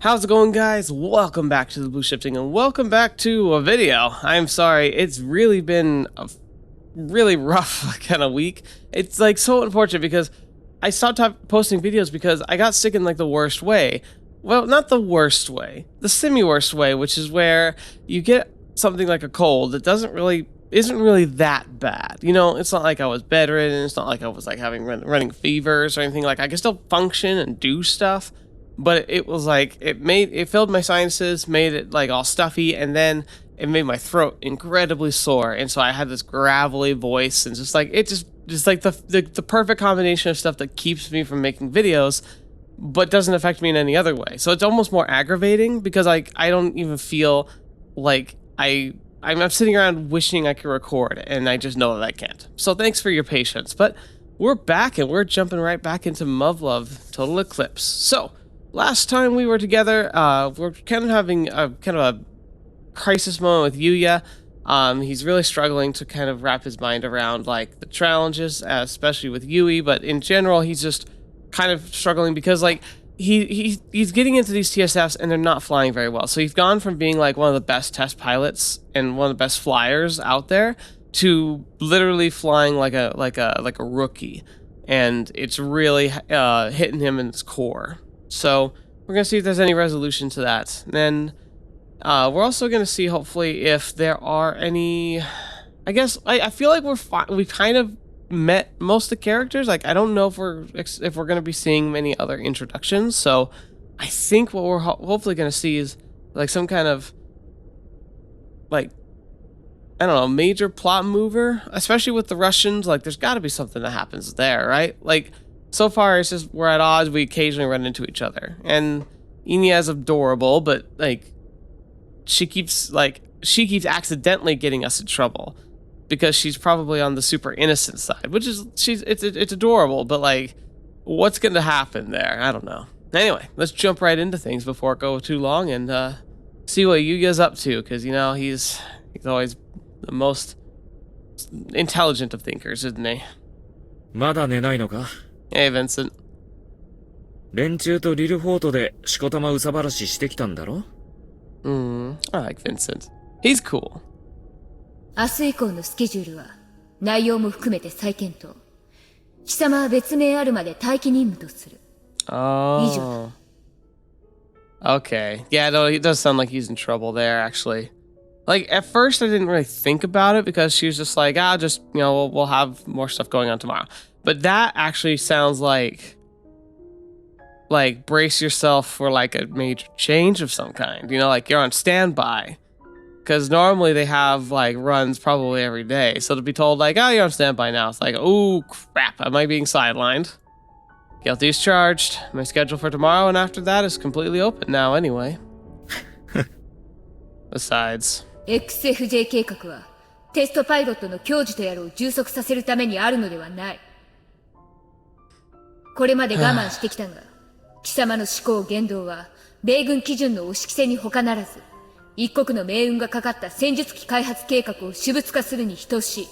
How's it going, guys? Welcome back to TheBlueShifting and welcome back to a video. I'm sorry, it's really been a really rough kind of week. It's like so unfortunate because I stopped posting videos because I got sick in like the worst way. Well, not the worst way, the semi-worst way, which is where you get something like a cold that isn't really that bad. You know, it's not like I was bedridden, it's not like I was like having running fevers or anything. Like I can still function and do stuff. But it was like, it filled my sinuses, made it like all stuffy, and then it made my throat incredibly sore. And so I had this gravelly voice, and just like, it just like the perfect combination of stuff that keeps me from making videos, but doesn't affect me in any other way. So it's almost more aggravating because I don't even feel like I'm sitting around wishing I could record, and I just know that I can't. So thanks for your patience. But we're back, and we're jumping right back into Muv-Luv Total Eclipse. So last time we were together, we're kind of having a crisis moment with Yuuya. He's really struggling to kind of wrap his mind around like the challenges, especially with Yuuya, but in general, he's just kind of struggling because like he's getting into these TSFs and they're not flying very well. So he's gone from being like one of the best test pilots and one of the best flyers out there to literally flying like a rookie, and it's really hitting him in his core. So we're going to see if there's any resolution to that. And then we're also going to see, hopefully, if there are any... I guess I feel like we kind of met most of the characters. Like, I don't know if we're going to be seeing many other introductions. So I think what we're hopefully going to see is like some kind of, like, I don't know, major plot mover. Especially with the Russians. Like, there's got to be something that happens there, right? Like, so far, it's just we're at odds. We occasionally run into each other, and Inya's adorable, but like she keeps accidentally getting us in trouble because she's probably on the super innocent side, which is it's adorable, but like what's going to happen there? I don't know. Anyway, let's jump right into things before it goes too long and see what Yuuya's up to, because you know he's always the most intelligent of thinkers, isn't he? まだ寝ないのか? Hey, Vincent. 連中とリルフォートでしこたまうさばらししてきたんだろ? I like Vincent. He's cool. 明日以降のスケジュールは内容も含めて再検討。貴様は別名あるまで待機任務とする。Oh. Okay. Yeah, no, it does sound like he's in trouble there, actually. Like, at first I didn't really think about it because she was just like, just, you know, we'll have more stuff going on tomorrow. But that actually sounds like brace yourself for like a major change of some kind. You know, like you're on standby. Because normally they have like runs probably every day. So to be told like, oh, you're on standby now. It's like, oh, crap. Am I being sidelined? Guilty is charged. My schedule for tomorrow and after that is completely open now anyway. Besides. XFJ 計画はテストパイロットの矜持とやらを充足させるためにあるのではない。これまで我慢してきたが、貴様の思考言動は米軍基準の押し着せに他ならず、一国の命運がかかった戦術機開発計画を私物化するに等しい。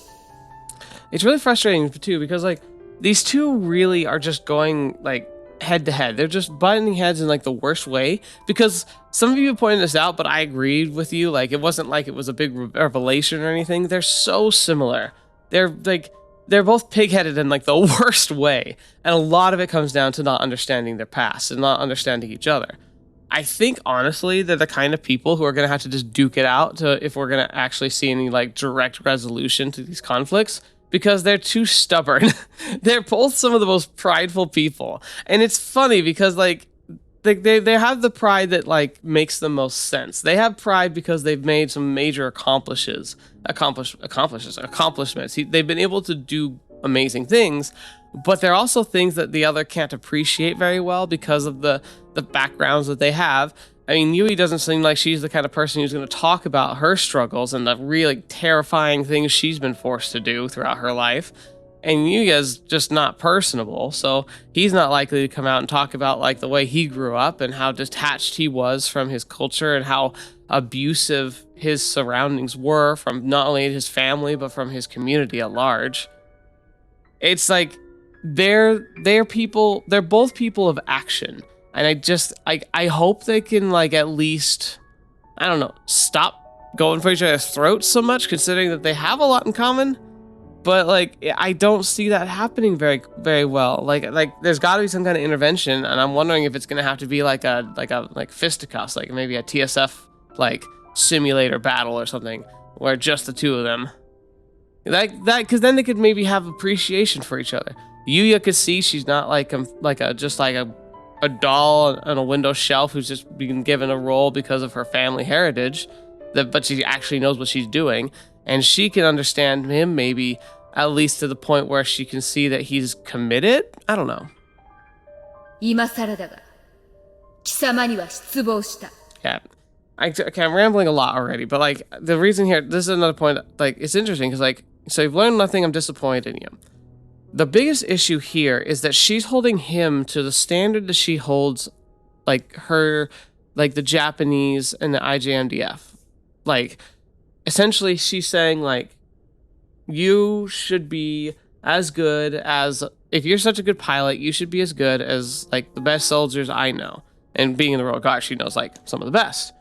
It's really frustrating too because like these two really are just going like head to head. They're just butting heads in like the worst way because some of you pointed this out, but I agreed with you. Like it wasn't like it was a big revelation or anything. They're so similar. They're both pig-headed in like the worst way, and a lot of it comes down to not understanding their past and not understanding each other. I think honestly they're the kind of people who are going to have to just duke it out if we're going to actually see any like direct resolution to these conflicts, because they're too stubborn. They're both some of the most prideful people, and it's funny because like they have the pride that like makes the most sense. They have pride because they've made some major accomplishments. They've been able to do amazing things, but they're also things that the other can't appreciate very well because of the backgrounds that they have. I mean, Yuuya doesn't seem like she's the kind of person who's going to talk about her struggles and the really terrifying things she's been forced to do throughout her life. And Yuuya's just not personable, so he's not likely to come out and talk about like the way he grew up and how detached he was from his culture and how abusive his surroundings were from not only his family but from his community at large. It's like they're both people of action, And I hope they can like at least, I don't know, stop going for each other's throats so much, considering that they have a lot in common. But like, I don't see that happening very, very well. Like there's got to be some kind of intervention, and I'm wondering if it's gonna have to be like fisticuffs, like maybe a TSF like simulator battle or something, where just the two of them. Because then they could maybe have appreciation for each other. Yuuya could see she's not like a doll on a window shelf who's just been given a role because of her family heritage, but she actually knows what she's doing. And she can understand him maybe at least to the point where she can see that he's committed. I don't know. 今更だが、貴様には失望した。 Yeah. Okay, I'm rambling a lot already, but like the reason here, this is another point, like it's interesting because like, so you've learned nothing, I'm disappointed in you. The biggest issue here is that she's holding him to the standard that she holds like her, like the Japanese and the IJMDF. Like, essentially she's saying like, you should be as good as, if you're such a good pilot, you should be as good as like the best soldiers I know. And being in the Royal Guard, she knows like some of the best.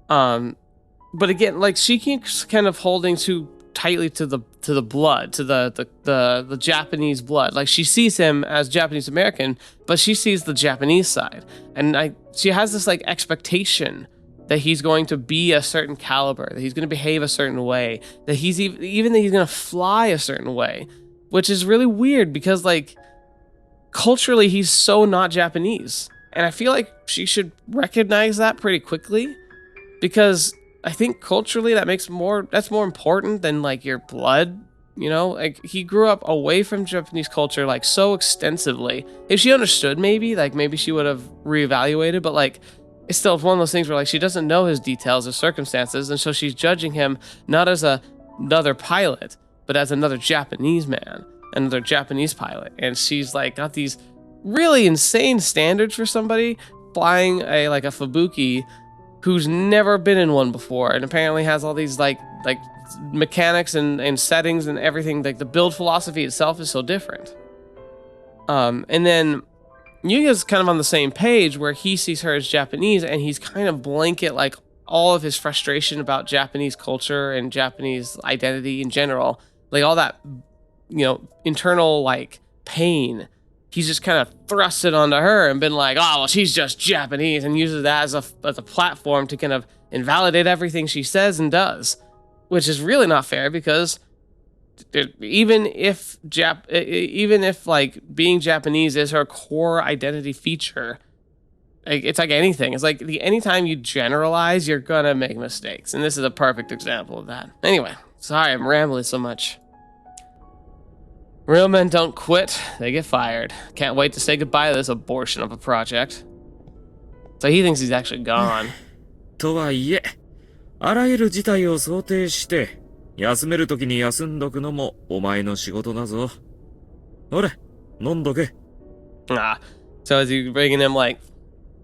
But again, like she keeps kind of holding too tightly to the blood, to the Japanese blood. Like she sees him as Japanese American, but she sees the Japanese side, and she has this like expectation that he's going to be a certain caliber, that he's going to behave a certain way, that he's even that he's going to fly a certain way, which is really weird because like culturally he's so not Japanese, and I feel like she should recognize that pretty quickly, because I think culturally that's more important than like your blood, you know? Like he grew up away from Japanese culture like so extensively. If she understood, maybe she would have reevaluated, but like it's still one of those things where like she doesn't know his details or circumstances, and so she's judging him not as another pilot, but as another Japanese man, another Japanese pilot. And she's like got these really insane standards for somebody flying a Fubuki who's never been in one before, and apparently has all these like mechanics and settings and everything. Like the build philosophy itself is so different. And then Yuya's kind of on the same page where he sees her as Japanese, and he's kind of blanket like all of his frustration about Japanese culture and Japanese identity in general, like all that, you know, internal like pain. He's just kind of thrust it onto her and been like, oh, well, she's just Japanese, and uses that as a platform to kind of invalidate everything she says and does, which is really not fair, because even if like being Japanese is her core identity feature, it's like anything. It's like anytime you generalize, you're gonna make mistakes, and this is a perfect example of that. Anyway, sorry I'm rambling so much. Real men don't quit, they get fired. Can't wait to say goodbye to this abortion of a project. So he thinks he's actually gone. とはいえ、あらゆる事態を想定して、休めるときに休んどくのもお前の仕事だぞ。ほれ、飲んどけ。So is he bringing him like...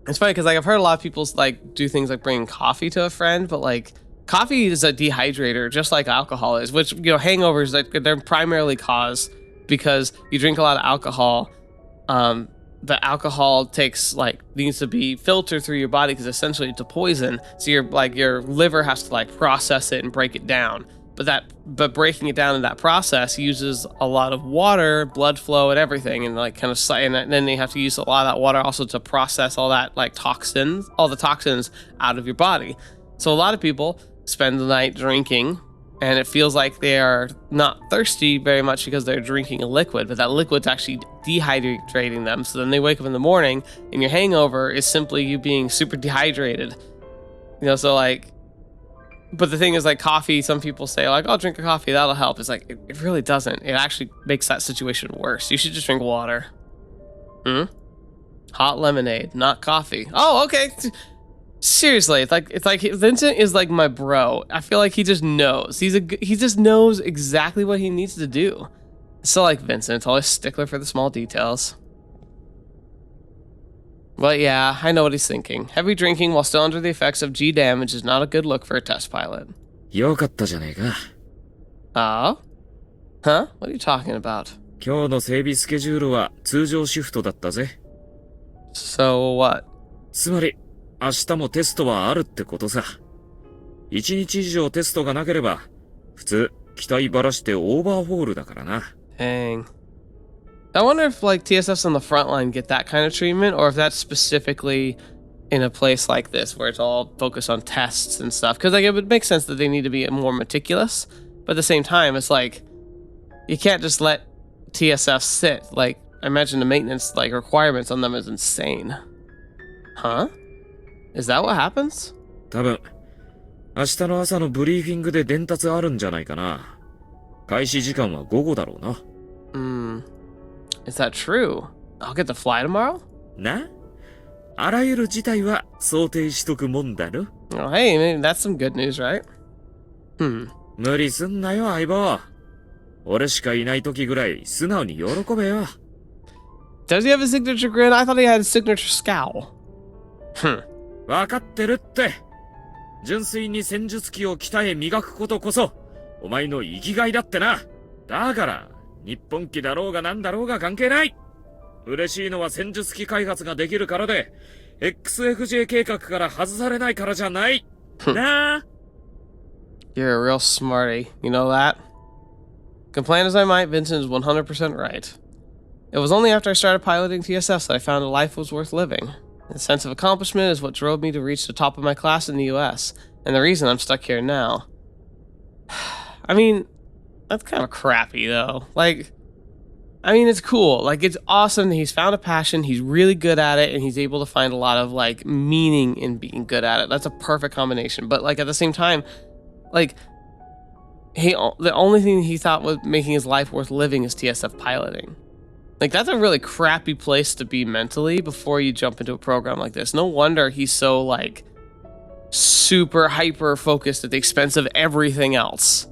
It's funny because like I've heard a lot of people like do things like bringing coffee to a friend, but like coffee is a dehydrator just like alcohol is, which, you know, hangovers, like they're primarily caused because you drink a lot of alcohol. The alcohol needs to be filtered through your body because essentially it's a poison. So your liver has to like process it and break it down. But breaking it down in that process uses a lot of water, blood flow, and everything, and like kind of, and then they have to use a lot of that water also to process all that like all the toxins out of your body. So a lot of people spend the night drinking, and it feels like they are not thirsty very much because they're drinking a liquid, but that liquid's actually dehydrating them. So then they wake up in the morning, and your hangover is simply you being super dehydrated. You know, so like, but the thing is, like coffee, some people say like, "Oh, drink a coffee, that'll help." It's like, it really doesn't. It actually makes that situation worse. You should just drink water. Hot lemonade, not coffee. Oh, okay. Seriously, it's like Vincent is like my bro. I feel like he just knows. He just knows exactly what he needs to do. So like Vincent, always stickler for the small details. But yeah, I know what he's thinking. Heavy drinking while still under the effects of G damage is not a good look for a test pilot. よかったじゃねえか。Oh? Huh? What are you talking about? 今日の整備スケジュールは通常シフトだったぜ。So what? つまり、明日もテストはあるってことさ。1日以上テストがなければ、普通、期待ばらしてオーバーホールだからな。Dang. I wonder if like TSFs on the front line get that kind of treatment, or if that's specifically in a place like this where it's all focused on tests and stuff. Because like it would make sense that they need to be more meticulous, but at the same time, it's like you can't just let TSFs sit. Like I imagine the maintenance like requirements on them is insane. Huh? Is that what happens? 多分、明日の朝のブリーフィングで伝達あるんじゃないかな。開始時間は午後だろうな。Is that true? I'll get to fly tomorrow? な？あらゆる事態は想定しとくもんだろ。Oh, hey, maybe that's some good news, right? 無理すんなよ、相棒。俺しかいない時ぐらい素直に喜べよ。Does he have a signature grin? I thought he had a signature scowl. わかってるって。純粋に戦術機を鍛え磨くことこそ、お前の生きがいだってな。だから、日本機だろうがなんだろうが関係ない。嬉しいのは戦術機開発ができるからで、XFJ 計画から外されないからじゃない。なあ。You're a real smarty, you know that? Complain as I might, Vincent is 100% right. It was only after I started piloting TSFs that I found a life was worth living. The sense of accomplishment is what drove me to reach the top of my class in the US, and the reason I'm stuck here now. I mean, that's kind of crappy, though. Like, I mean, it's cool. Like, it's awesome that he's found a passion, he's really good at it, and he's able to find a lot of, like, meaning in being good at it. That's a perfect combination. But, like, at the same time, like, the only thing he thought was making his life worth living is TSF piloting. Like, that's a really crappy place to be mentally before you jump into a program like this. No wonder he's so, like, super hyper focused at the expense of everything else.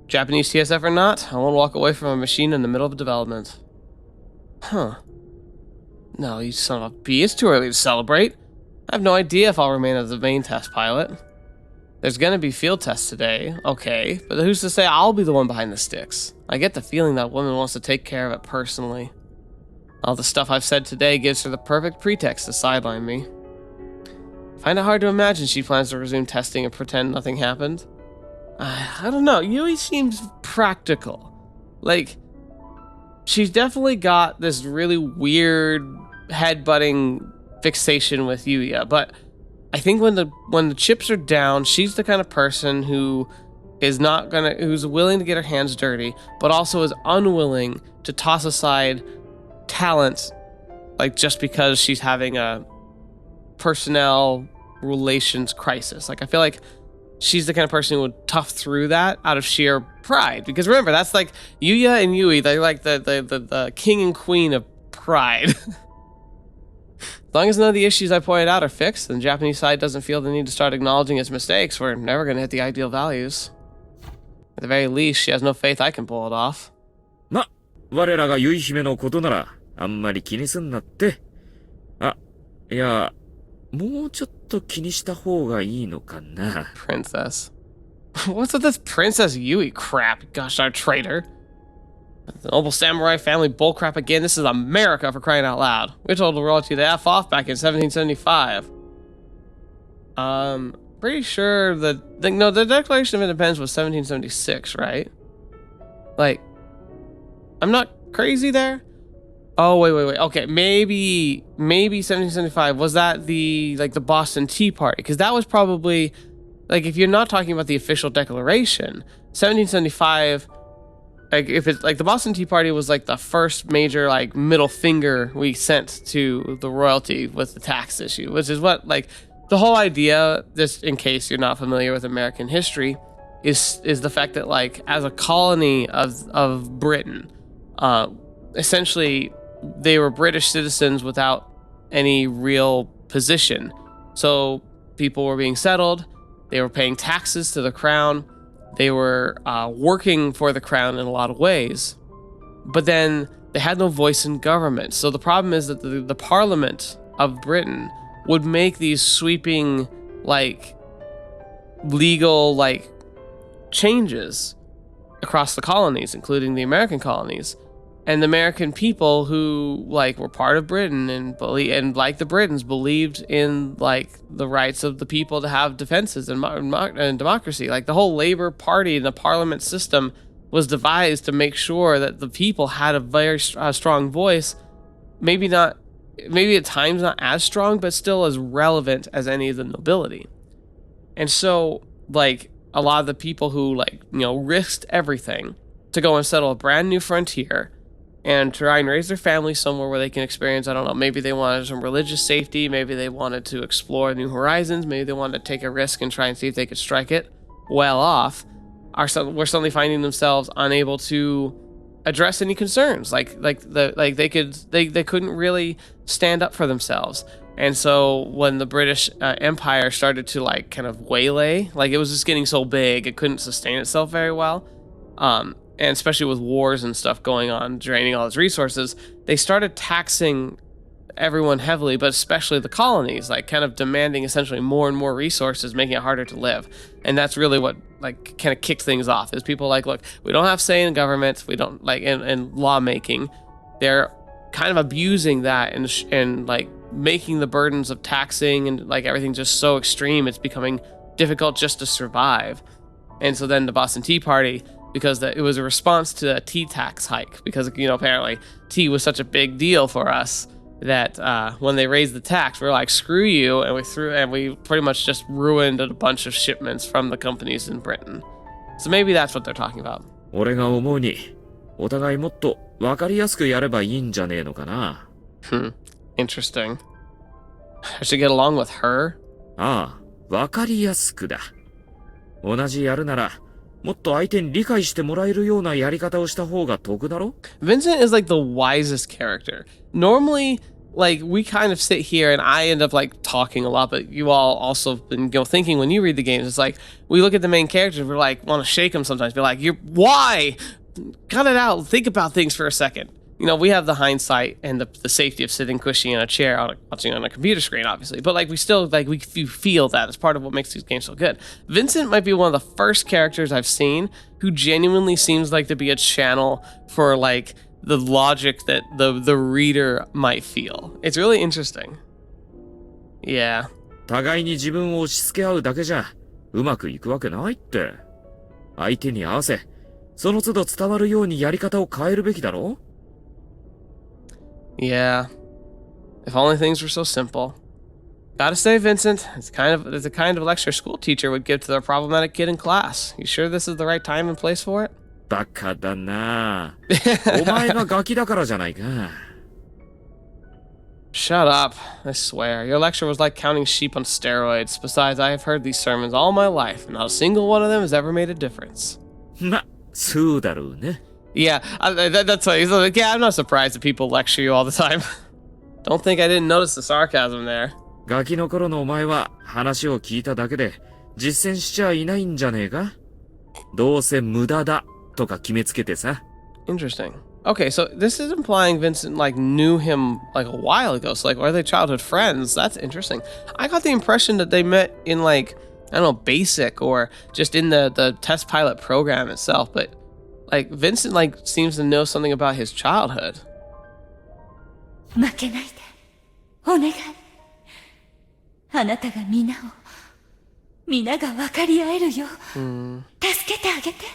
Japanese TSF or not, I won't walk away from a machine in the middle of development. Huh. No, you son of a bee, it's too early to celebrate. I have no idea if I'll remain as the main test pilot. There's gonna be field tests today, okay, but who's to say I'll be the one behind the sticks? I get the feeling that woman wants to take care of it personally. All the stuff I've said today gives her the perfect pretext to sideline me. I find it hard to imagine she plans to resume testing and pretend nothing happened. I don't know, Yuuya seems practical. Like, she's definitely got this really weird head-butting fixation with Yuuya, but I think when the chips are down, she's the kind of person who is who's willing to get her hands dirty, but also is unwilling to toss aside talent, like just because she's having a personnel relations crisis. Like, I feel like she's the kind of person who would tough through that out of sheer pride. Because remember, that's like Yuuya and Yui, they're like the king and queen of pride. As long as none of the issues I pointed out are fixed, and the Japanese side doesn't feel the need to start acknowledging its mistakes, we're never going to hit the ideal values. At the very least, she has no faith I can pull it off. ま、我らが結姫のことなら、あんまり気にすんなって。あ、いや、もうちょっと気にした方がいいのかな。Princess. What's with this Princess Yui crap? Gosh darn traitor. The noble samurai family bullcrap again. This is America, for crying out loud. We told the royalty to F off back in 1775. Pretty sure the Declaration of Independence was 1776, right? Like, I'm not crazy there. Oh, wait. Okay, maybe 1775. Was that the Boston Tea Party? Because that was probably, like, if you're not talking about the official declaration, 1775, like, if it's like the Boston Tea Party was like the first major like middle finger we sent to the royalty with the tax issue, which is what, like, the whole idea, just in case you're not familiar with American history, is the fact that, like, as a colony of Britain, essentially they were British citizens without any real position. So people were being settled, they were paying taxes to the crown, they were working for the crown in a lot of ways, but then they had no voice in government. So the problem is that the Parliament of Britain would make these sweeping, like, legal, like, changes across the colonies, including the American colonies. and the American people who like were part of Britain and like the Britons believed in like the rights of the people to have defenses and democracy. Like the whole Labour Party and the parliament system was devised to make sure that the people had a very strong voice. Maybe at times not as strong, but still as relevant as any of the nobility. And so like a lot of the people who like, you know, risked everything to go and settle a brand new frontier and try and raise their family somewhere where they can experience, I don't know, maybe they wanted some religious safety, maybe they wanted to explore new horizons, maybe they wanted to take a risk and try and see if they could strike it well off, were suddenly finding themselves unable to address any concerns. They couldn't really stand up for themselves. And so when the British Empire started to like kind of waylay, like it was just getting so big, it couldn't sustain itself very well. And especially with wars and stuff going on, draining all its resources, they started taxing everyone heavily, but especially the colonies, like kind of demanding essentially more and more resources, making it harder to live. And that's really what like kind of kicked things off, is people like, look, we don't have say in government, we don't like in lawmaking. They're kind of abusing that and like making the burdens of taxing and like everything just so extreme, it's becoming difficult just to survive. And so then the Boston Tea Party, because it was a response to a tea tax hike, because, you know, apparently tea was such a big deal for us that when they raised the tax, we were like, screw you, and we pretty much just ruined a bunch of shipments from the companies in Britain. So maybe that's what they're talking about. 俺が思うに、お互いもっと分かりやすくやればいいんじゃねえのかな。Interesting. I should get along with her? ああ、分かりやすくだ。同じやるなら、もっと相手に理解してもらえるようなやり方をした方が得だろ? Vincent is like the wisest character. Normally, like we kind of sit here and I end up like talking a lot, but you all also been thinking when you read the games, it's like we look at the main characters, we're like want to shake them sometimes, be like, why? Cut it out. Think about things for a second. You know, we have the hindsight and the safety of sitting cushy in a chair watching on a computer screen, obviously. But like we still like we feel that as part of what makes these games so good. Vincent might be one of the first characters I've seen who genuinely seems like to be a channel for like the logic that the reader might feel. It's really interesting. Yeah. 互いに自分を押し付け合うだけじゃうまくいくわけないって。相手に合わせ、その都度伝わるようにやり方を変えるべきだろ? Yeah. If only things were so simple. Gotta say, Vincent, it's the kind of lecture a school teacher would give to their problematic kid in class. You sure this is the right time and place for it? バカだな。お前がガキだからじゃないか。Shut up. I swear. Your lecture was like counting sheep on steroids. Besides, I have heard these sermons all my life, and not a single one of them has ever made a difference. ま、そうだろうね。Yeah, that's why he's like, yeah, I'm not surprised that people lecture you all the time. Don't think I didn't notice the sarcasm there. ガキの頃のお前は話を聞いただけで実践しちゃいないんじゃねえか? どうせ無駄だとか決めつけてさ。Interesting. Okay, so this is implying Vincent like knew him like a while ago. So like, are they childhood friends? That's interesting. I got the impression that they met in like, I don't know, basic or just in the test pilot program itself, but like Vincent like seems to know something about his childhood. 負けないで。お願い。あなたが皆が分かり合えるよう、助けてあげて。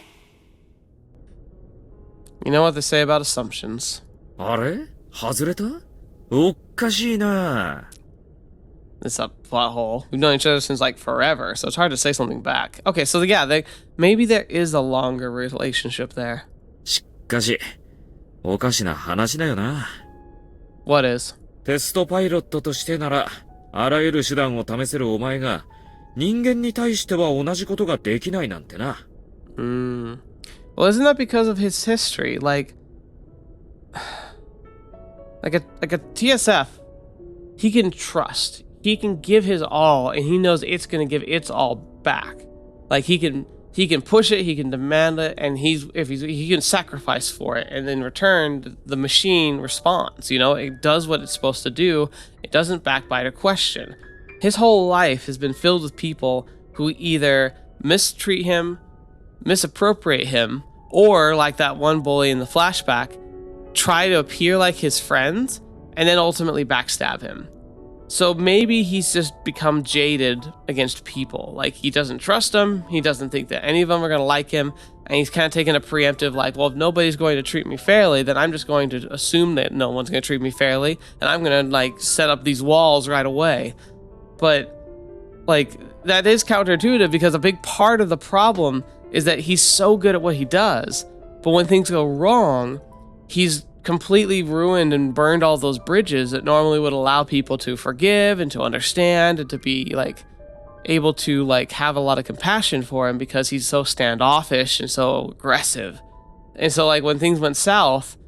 You know what they say about assumptions. あれ? 外れた? おっかしいな。 It's a plot hole. We've known each other since like forever, so it's hard to say something back. Okay, so yeah, maybe there is a longer relationship there. しかし、おかしな話だよな。What is? テストパイロットとしてなら、あらゆる手段を試せるお前が、人間に対しては同じことができないなんてな。Well, isn't that because of his history? Like a TSF, he can trust. He can give his all, and he knows it's going to give its all back. Like he can push it, he can demand it, and he can sacrifice for it, and in return, the machine responds. You know, it does what it's supposed to do. It doesn't backbite or question. His whole life has been filled with people who either mistreat him, misappropriate him, or like that one bully in the flashback, try to appear like his friends and then ultimately backstab him. So maybe he's just become jaded against people. Like, he doesn't trust them. He doesn't think that any of them are going to like him. And he's kind of taking a preemptive, like, well, if nobody's going to treat me fairly, then I'm just going to assume that no one's going to treat me fairly. And I'm going to, like, set up these walls right away. But, like, that is counterintuitive, because a big part of the problem is that he's so good at what he does. But when things go wrong, he's completely ruined and burned all those bridges that normally would allow people to forgive and to understand and to be, like, able to, like, have a lot of compassion for him, because he's so standoffish and so aggressive. And so, like, when things went south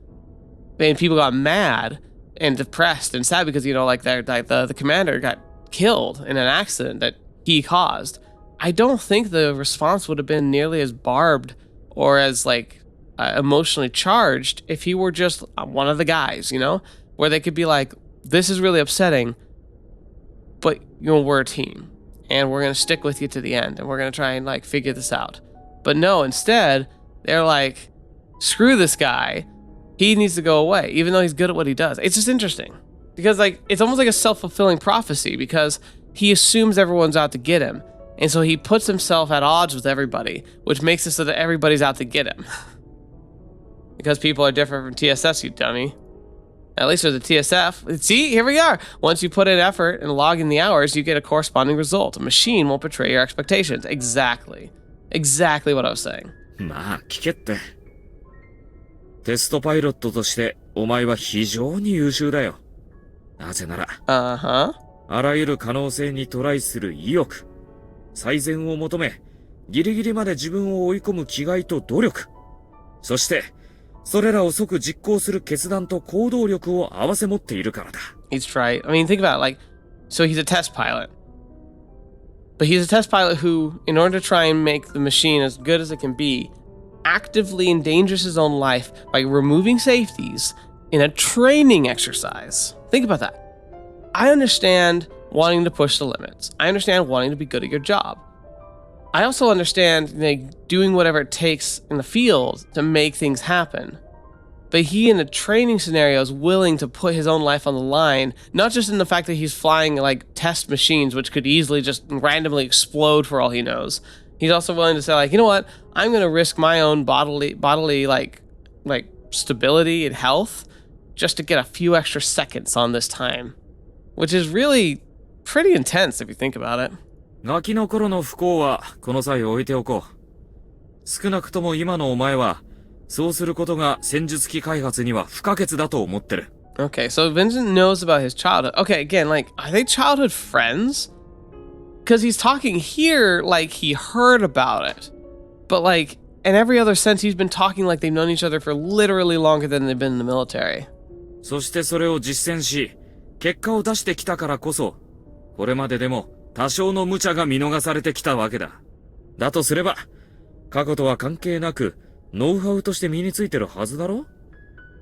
and people got mad and depressed and sad because, you know, like, the commander got killed in an accident that he caused, I don't think the response would have been nearly as barbed or as, like, emotionally charged if he were just one of the guys, you know, where they could be like, this is really upsetting, but, you know, we're a team and we're going to stick with you to the end and we're going to try and, like, figure this out. But no, instead they're like, screw this guy, he needs to go away, even though he's good at what he does. It's just interesting because, like, it's almost like a self-fulfilling prophecy, because he assumes everyone's out to get him, and so he puts himself at odds with everybody, which makes it so that everybody's out to get him. Because people are different from TSS, you dummy. At least with the TSF. See, here we are. Once you put in effort and log in the hours, you get a corresponding result. A machine won't betray your expectations. Exactly. Exactly what I was saying. まあ、聞けって。テストパイロットとして、お前は非常に優秀だよ。なぜなら、あらゆる可能性にトライする意欲、最善を求め、ギリギリまで自分を追い込む気概と努力、そして、それらを即実行する決断と行動力を合わせ持っているからだ。He's right. I mean, think about it. Like, so he's a test pilot. But he's a test pilot who, in order to try and make the machine as good as it can be, actively endangers his own life by removing safeties in a training exercise. Think about that. I understand wanting to push the limits. I understand wanting to be good at your job. I also understand, like, doing whatever it takes in the field to make things happen. But he, in a training scenario, is willing to put his own life on the line, not just in the fact that he's flying, like, test machines, which could easily just randomly explode for all he knows. He's also willing to say, like, you know what? I'm going to risk my own bodily like stability and health just to get a few extra seconds on this time. Which is really pretty intense if you think about it. ガキの頃の不幸はこの際置いておこう。少なくとも今のお前は、そうすることが戦術機開発には不可欠だと思ってる。Okay, so Vincent knows about his childhood. Okay, again, like, are they childhood friends? Because he's talking here like he heard about it. But, like, in every other sense, he's been talking like they've known each other for literally longer than they've been in the military. そしてそれを実践し、結果を出してきたからこそ、これまででも、多少の無茶が見逃されてきたわけだ。だとすれば、過去とは関係なく、ノウハウとして身についてるはずだろ？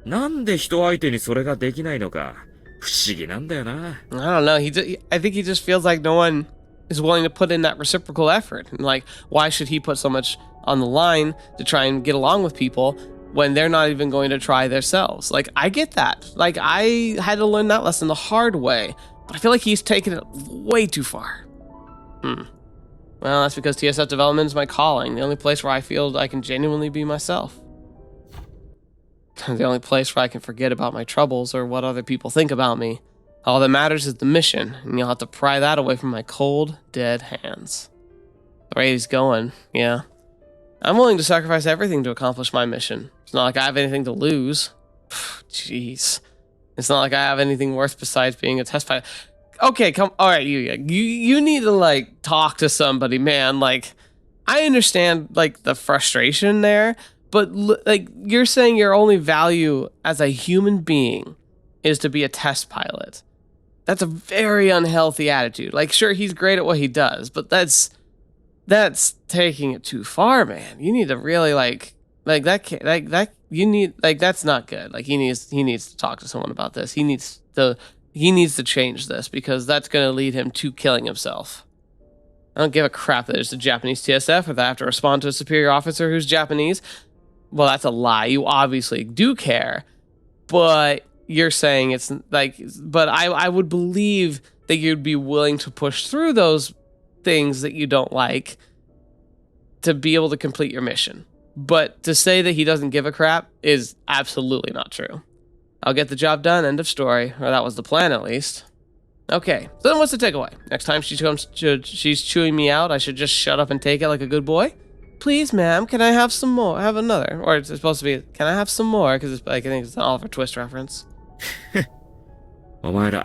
なんで人相手にそれができないのか、不思議なんだよな。I don't know. I think he just feels like no one is willing to put in that reciprocal effort. And, like, why should he put so much on the line to try and get along with people when they're not even going to try themselves? Like, I get that. Like, I had to learn that lesson the hard way. But I feel like he's taken it way too far. Well, that's because TSF development is my calling. The only place where I feel I can genuinely be myself. The only place where I can forget about my troubles or what other people think about me. All that matters is the mission, and you'll have to pry that away from my cold, dead hands. The rate he's going, yeah. I'm willing to sacrifice everything to accomplish my mission. It's not like I have anything to lose. Jeez. It's not like I have anything worth besides being a test pilot. Okay, come. All right, Yuuya. You need to, like, talk to somebody, man. Like, I understand, like, the frustration there, but, like, you're saying your only value as a human being is to be a test pilot. That's a very unhealthy attitude. Like, sure, he's great at what he does, but that's taking it too far, man. You need to really, that's not good. Like, he needs to talk to someone about this. He needs to change this, because that's going to lead him to killing himself. I don't give a crap that it's a Japanese TSF or that I have to respond to a superior officer who's Japanese. Well, that's a lie. You obviously do care. but you're saying it's like, but I would believe that you'd be willing to push through those things that you don't like to be able to complete your mission. But to say that he doesn't give a crap is absolutely not true. I'll get the job done, end of story. Or that was the plan, at least. Okay, so then what's the takeaway? Next time she's chewing me out, I should just shut up and take it like a good boy? Please, ma'am, can I have some more? I have another. Or it's supposed to be, can I have some more? Because it's like, I think it's an Oliver Twist reference. お前ら、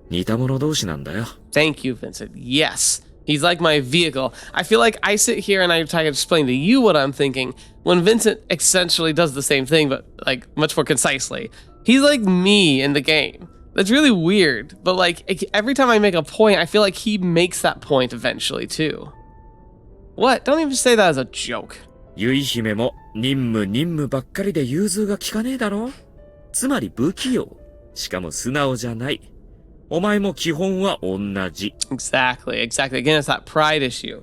似た者同士なんだよ。Thank you, Vincent. Yes. He's like my vehicle. I feel like I sit here and I try to explain to you what I'm thinking, when Vincent essentially does the same thing, but like much more concisely. He's like me in the game. That's really weird. But like every time I make a point, I feel like he makes that point eventually too. What? Don't even say that as a joke. ユイ姫も任務ばっかりで融通が利かねえだろ。つまり不器用。しかも素直じゃない。お前も基本は同じ。Exactly. Again, it's that pride issue.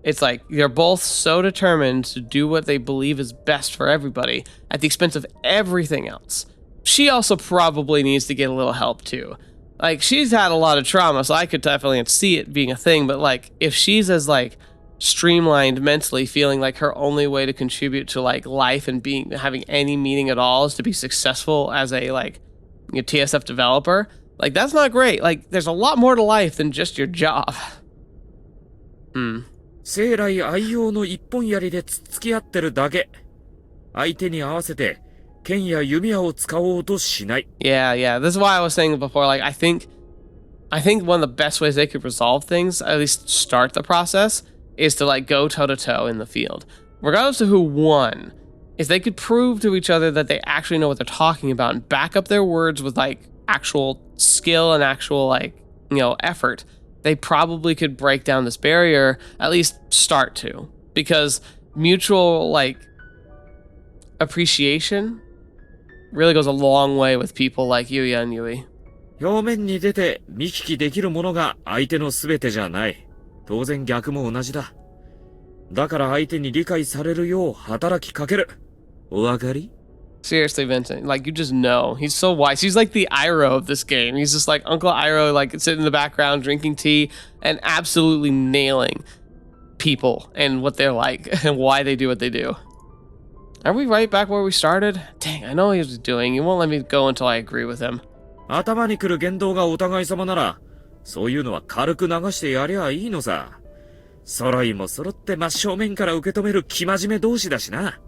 It's like they're both so determined to do what they believe is best for everybody at the expense of everything else. She also probably needs to get a little help too. Like, she's had a lot of trauma, so I could definitely see it being a thing, but like, if she's as like streamlined mentally, feeling like her only way to contribute to like life and having any meaning at all is to be successful as a like TSF developer, like, that's not great. Like, there's a lot more to life than just your job. 生来愛用の一本槍でつっつき合ってるだけ。相手に合わせて剣や弓矢を使おうとしない。Yeah. This is why I was saying before, like, I think one of the best ways they could resolve things, at least start the process, is to like go toe to toe in the field. Regardless of who won, if they could prove to each other that they actually know what they're talking about and back up their words with like actual skill and actual like, effort, they probably could break down this barrier, at least start to, because mutual like appreciation really goes a long way with people like Yuuya and Yui. 表面に出て見聞きできるものが相手の全てじゃない。当然逆も同じだ。だから相手に理解されるよう働きかける。お分かり? Seriously, Vincent, like, you just know. He's so wise. He's like the Iroh of this game. He's just like Uncle Iroh, like, sitting in the background, drinking tea, and absolutely nailing people and what they're like and why they do what they do. Are we right back where we started? Dang, I know what he's doing. He won't let me go until I agree with him. 頭に来る言動がお互い様なら、そういうのは軽く流してやりゃいいのさ。揃いも揃って真正面から受け止める生真面目同士だしな。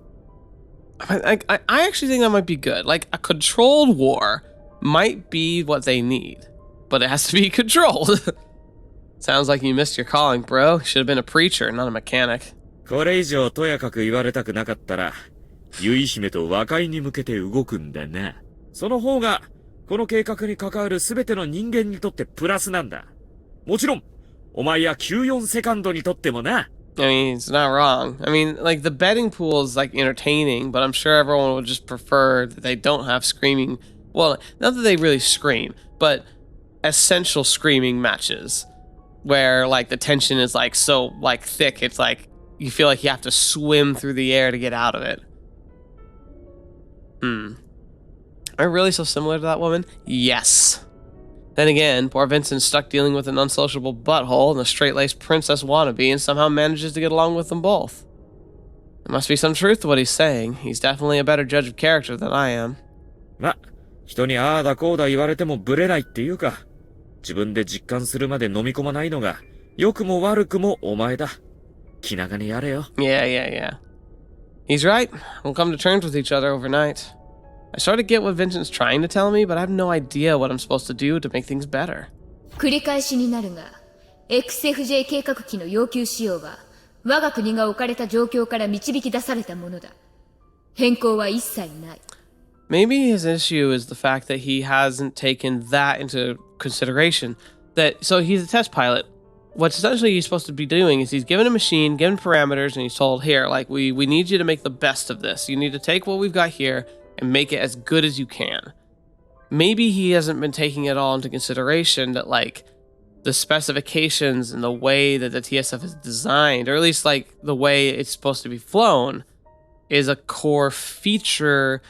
I actually think that might be good. Like, a controlled war might be what they need, but it has to be controlled. Sounds like you missed your calling, bro. You should have been a preacher, not a mechanic. これ以上とやかく言われたくなかったら、ユイ姫と和解に向けて動くんだな。その方が、この計画に関わる全ての人間にとってプラスなんだ。もちろん、お前や94セカンドにとってもな。I mean, it's not wrong. I mean, like, the betting pool is, like, entertaining, but I'm sure everyone would just prefer that they don't have screaming. Well, not that they really scream, but essential screaming matches where, like, the tension is, like, so, like, thick. It's, like, you feel like you have to swim through the air to get out of it. Am I really so similar to that woman? Yes. Then again, poor Vincent's stuck dealing with an unsociable butthole and a straight-laced princess wannabe and somehow manages to get along with them both. There must be some truth to what he's saying. He's definitely a better judge of character than I am. ま、人にああだこうだ言われてもブレないっていうか、自分で実感するまで飲み込まないのが、良くも悪くもお前だ。気長にやれよ。Yeah. He's right. We'll come to terms with each other overnight. I sort of get what Vincent's trying to tell me, but I have no idea what I'm supposed to do to make things better. 繰り返しになるが、XFJ 計画機の要求仕様は、我が国が置かれた状況から導き出されたものだ。変更は一切ない。Maybe his issue is the fact that he hasn't taken that into consideration. So he's a test pilot. What essentially he's supposed to be doing is he's given a machine, given parameters, and he's told, here, like, we need you to make the best of this. You need to take what we've got here and make it as good as you can. Maybe he hasn't been taking it all into consideration that, like, the specifications and the way that the TSF is designed, or at least, like, the way it's supposed to be flown, is a core feature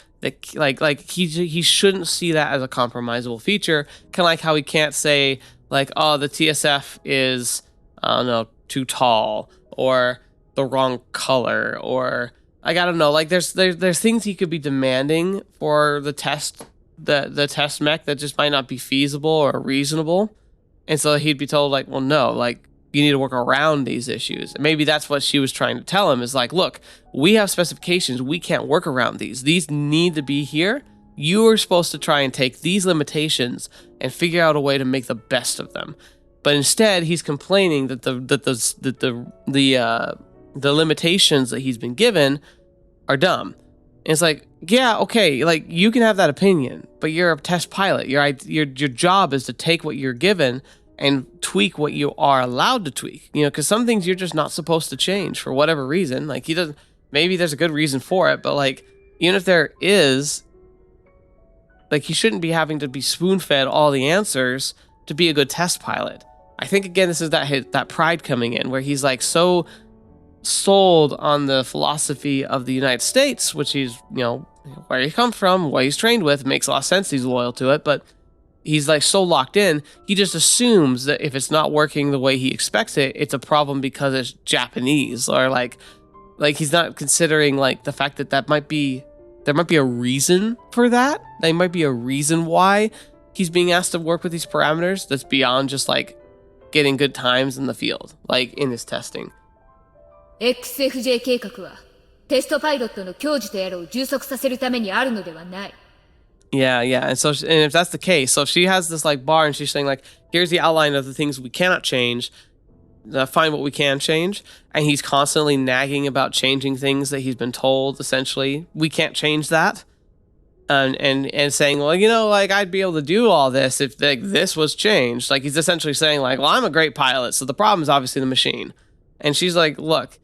He shouldn't see that as a compromisable feature. Kind of like how he can't say like, oh, the TSF is, I don't know, too tall or the wrong color, or I gotta know, like there's things he could be demanding for the test mech that just might not be feasible or reasonable, and so he'd be told like, well, no, like you need to work around these issues. And maybe that's what she was trying to tell him, is like, look, we have specifications, we can't work around these need to be here. You are supposed to try and take these limitations and figure out a way to make the best of them. But instead, he's complaining that the limitations that he's been given are dumb. And it's like, yeah, okay, like you can have that opinion, but you're a test pilot. Your job is to take what you're given and tweak what you are allowed to tweak. You know, because some things you're just not supposed to change for whatever reason. Like maybe there's a good reason for it, but like even if there is, like he shouldn't be having to be spoon-fed all the answers to be a good test pilot. I think again, this is that pride coming in, where he's like so sold on the philosophy of the United States, which he's, you know, where he comes from, what he's trained with, makes a lot of sense. He's loyal to it, but he's like so locked in, he just assumes that if it's not working the way he expects it, it's a problem because it's Japanese, or like he's not considering like the fact that there might be a reason for that. There might be a reason why he's being asked to work with these parameters that's beyond just like getting good times in the field, like in his testing. XFJ 計画はテストパイロットの矜持とやらを充足させるためにあるのではない。Yeah, and if that's the case, so if she has this like bar and she's saying like, here's the outline of the things we cannot change, find what we can change, and he's constantly nagging about changing things that he's been told essentially we can't change that, and saying, well, you know, like I'd be able to do all this if like this was changed. Like he's essentially saying like, well, I'm a great pilot, so the problem is obviously the machine. And she's like, look,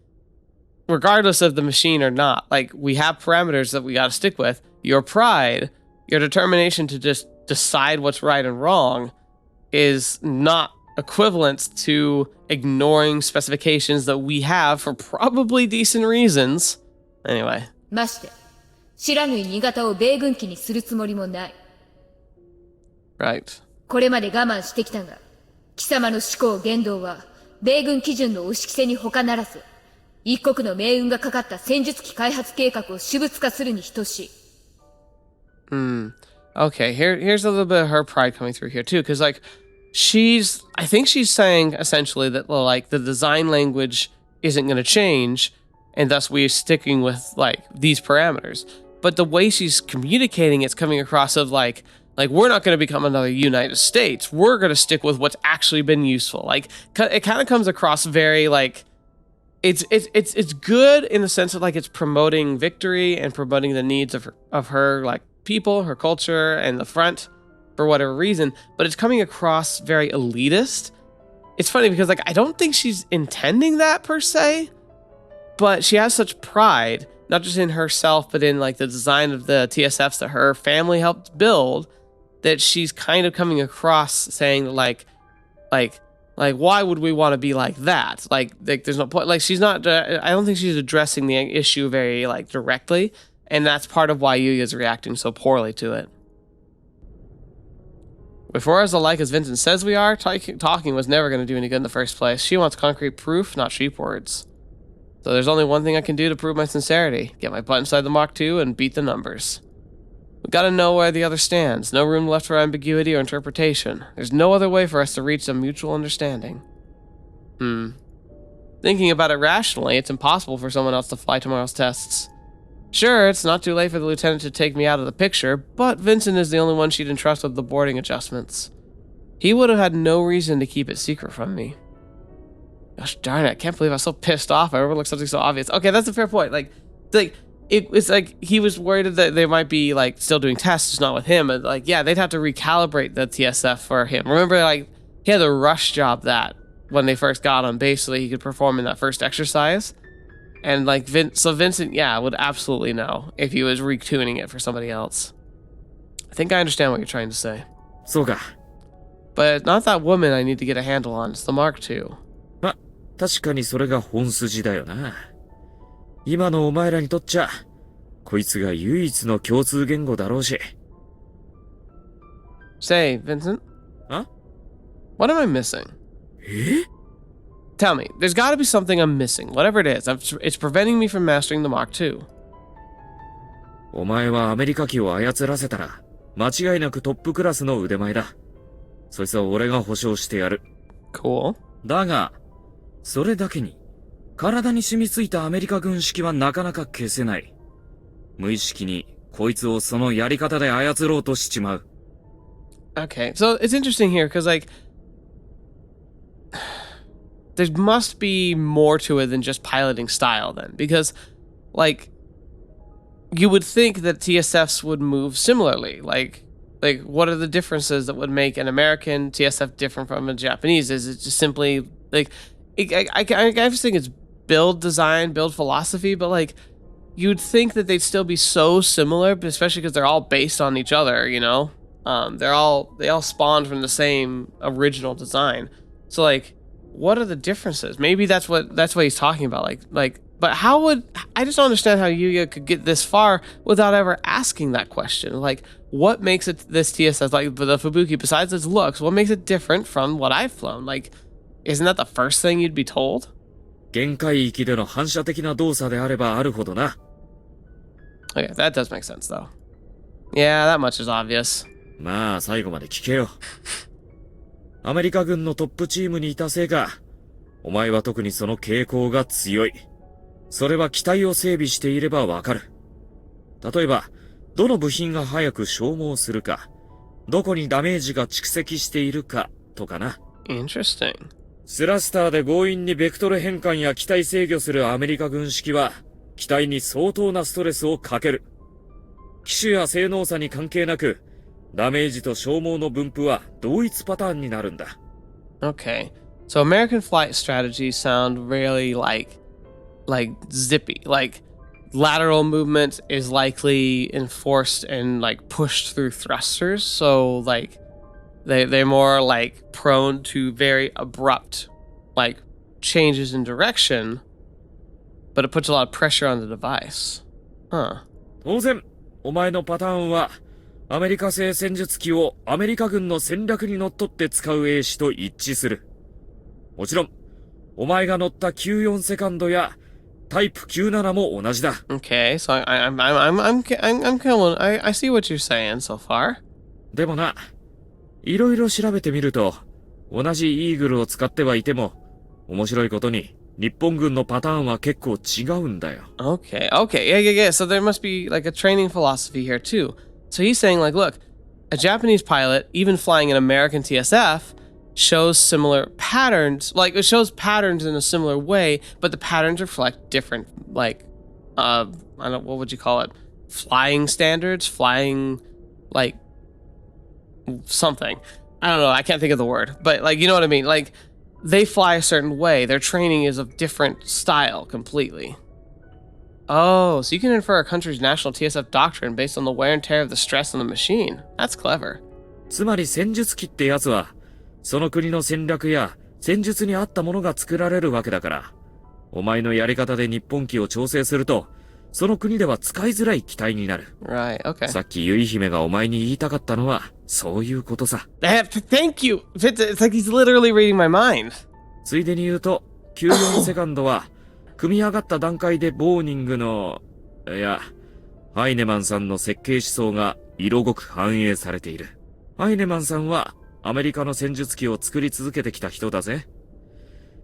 regardless of the machine or not, like we have parameters that we got to stick with. Your pride, your determination to just decide what's right and wrong is not equivalent to ignoring specifications that we have for probably decent reasons. Anyway. まして、知らぬい新潟を米軍機にするつもりもない。Right. これまで我慢してきたが、貴様の思考言動は米軍基準の押し着せに他ならず、一国の命運がかかった戦術機開発計画を私物化するに等しい。Okay, here's a little bit of her pride coming through here too, because like I think she's saying essentially that like the design language isn't going to change, and thus we're sticking with like these parameters. But the way she's communicating, it's coming across of like we're not going to become another United States. We're going to stick with what's actually been useful. Like it kind of comes across very like it's good in the sense of like it's promoting victory and promoting the needs of her like people, her culture, and the front for whatever reason, but it's coming across very elitist. It's funny because like I don't think she's intending that per se, but she has such pride, not just in herself, but in like the design of the TSFs that her family helped build, that she's kind of coming across saying like why would we want to be like that? Like there's no point. Like she's not. I don't think she's addressing the issue very like directly, and that's part of why Yuuya is reacting so poorly to it. If we're as alike as Vincent says we are, talking was never going to do any good in the first place. She wants concrete proof, not sheep words. So there's only one thing I can do to prove my sincerity: get my butt inside the Mach 2 and beat the numbers. We gotta know where the other stands. No room left for ambiguity or interpretation. There's no other way for us to reach a mutual understanding. Thinking about it rationally, it's impossible for someone else to fly tomorrow's tests. Sure, it's not too late for the lieutenant to take me out of the picture, but Vincent is the only one she'd entrust with the boarding adjustments. He would have had no reason to keep it secret from me. Gosh darn it, I can't believe I was so pissed off I overlooked something so obvious. Okay, that's a fair point. It's like he was worried that they might be like still doing tests, just not with him. And like, yeah, they'd have to recalibrate the TSF for him. Remember, like he had a rush job that when they first got him, basically he could perform in that first exercise. And like Vincent, yeah, would absolutely know if he was retuning it for somebody else. I think I understand what you're trying to say. そうか。 But it's not that woman I need to get a handle on. It's the Mark II. ま、確かにそれが本筋だよな。今のお前らにとっちゃ、こいつが唯一の共通言語だろうし。Say, Vincent. Huh? What am I missing? え Tell me, there's got to be something I'm missing. Whatever it is, it's preventing me from mastering the Mach 2. お前はアメリカ機を操らせたら、間違いなくトップクラスの腕前だ。そいつは俺が保証してやる。Cool. だが、それだけに、体に染みついたアメリカ軍式はなかなか消せない。無意識に、こいつをそのやり方で操ろうとしちまう。Okay, so it's interesting here, because, like, there must be more to it than just piloting style, then. Because, like, you would think that TSFs would move similarly. Like, what are the differences that would make an American TSF different from a Japanese? Is it just simply, like, I just think it's build design, build philosophy, but, like, you'd think that they'd still be so similar, but especially because they're all based on each other, you know? They all spawned from the same original design. So, like, what are the differences? Maybe that's what he's talking about. Like, but how would I just don't understand how Yuuya could get this far without ever asking that question? Like, what makes it this TSS, like the Fubuki, besides its looks, what makes it different from what I've flown? Like, isn't that the first thing you'd be told? 限界域での反射的な動作であればあるほどな。Okay, that does make sense though. Yeah, that much is obvious. まあ最後まで聞けよ。アメリカ軍のトップチームにいたせいか、お前は特にその傾向が強い。それは機体を整備していればわかる。例えば、どの部品が早く消耗するか、どこにダメージが蓄積しているかとかな。Interesting. スラスターで強引にベクトル変換や機体制御するアメリカ軍式は、機体に相当なストレスをかける。機種や性能差に関係なく、ダメージと消耗の分布は同一パターンになるんだ。Okay. So American flight strategies sound really like zippy. Like lateral movement is likely enforced and like pushed through thrusters. So like they're more like prone to very abrupt like changes in direction, but it puts a lot of pressure on the device. Huh. 当然、お前のパターンはアメリカ製戦術機をアメリカ軍の戦略にのっとって使う英詞と一致する。もちろん、お前が乗った94セカンドやタイプ97も同じだ。Okay, so I'm killing. I see what you're saying so far. でもな、いろいろ調べてみると、同じイーグルを使ってはいても、面白いことに日本軍のパターンは結構違うんだよ。Okay, yeah. So there must be like a training philosophy here too. So he's saying like, look, a Japanese pilot, even flying an American TSF, shows similar patterns. Like it shows patterns in a similar way, but the patterns reflect different, like, I don't know, what would you call it? Flying standards, flying, like, something. I don't know. I can't think of the word, but like, you know what I mean? Like, they fly a certain way. Their training is of different style completely. Oh, so you can infer a country's national TSF doctrine based on the wear and tear of the stress on the machine. That's clever. つまり戦術機ってやつは、その国の戦略や戦術に合ったものが作られるわけだから、お前のやり方で日本機を調整すると、その国では使いづらい機体になる。Right, okay. さっきゆい姫がお前に言いたかったのは、そういうことさ。Thank you! It's like he's literally reading my mind. ついでに言うと、94セカンドは、組み上がった段階でボーニングの、いや、ハイネマンさんの設計思想が色濃く反映されている。ハイネマンさんは、アメリカの戦術機を作り続けてきた人だぜ。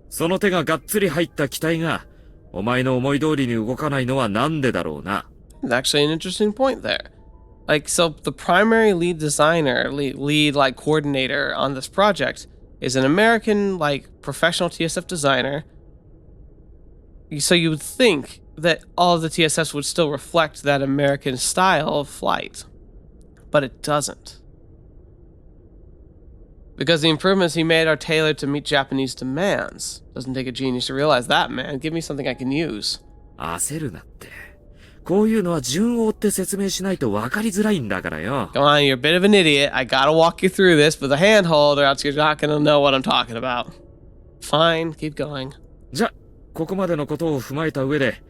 その手ががっつり入った機体が、お前の思い通りに動かないのはなんでだろうな。It's actually an interesting point there. Like, so the primary lead designer, lead like coordinator on this project is an American, like, professional TSF designer. So you would think that all of the TSFs would still reflect that American style of flight. But it doesn't. Because the improvements he made are tailored to meet Japanese demands. Doesn't take a genius to realize that, man. Give me something I can use. 焦るなって。こういうのは順を追って説明しないと分かりづらいんだからよ。Come on, you're a bit of an idiot. I gotta walk you through this with a handhold or else you're not gonna know what I'm talking about. Fine, keep going. じゃ、ここまでのことを踏まえた上で、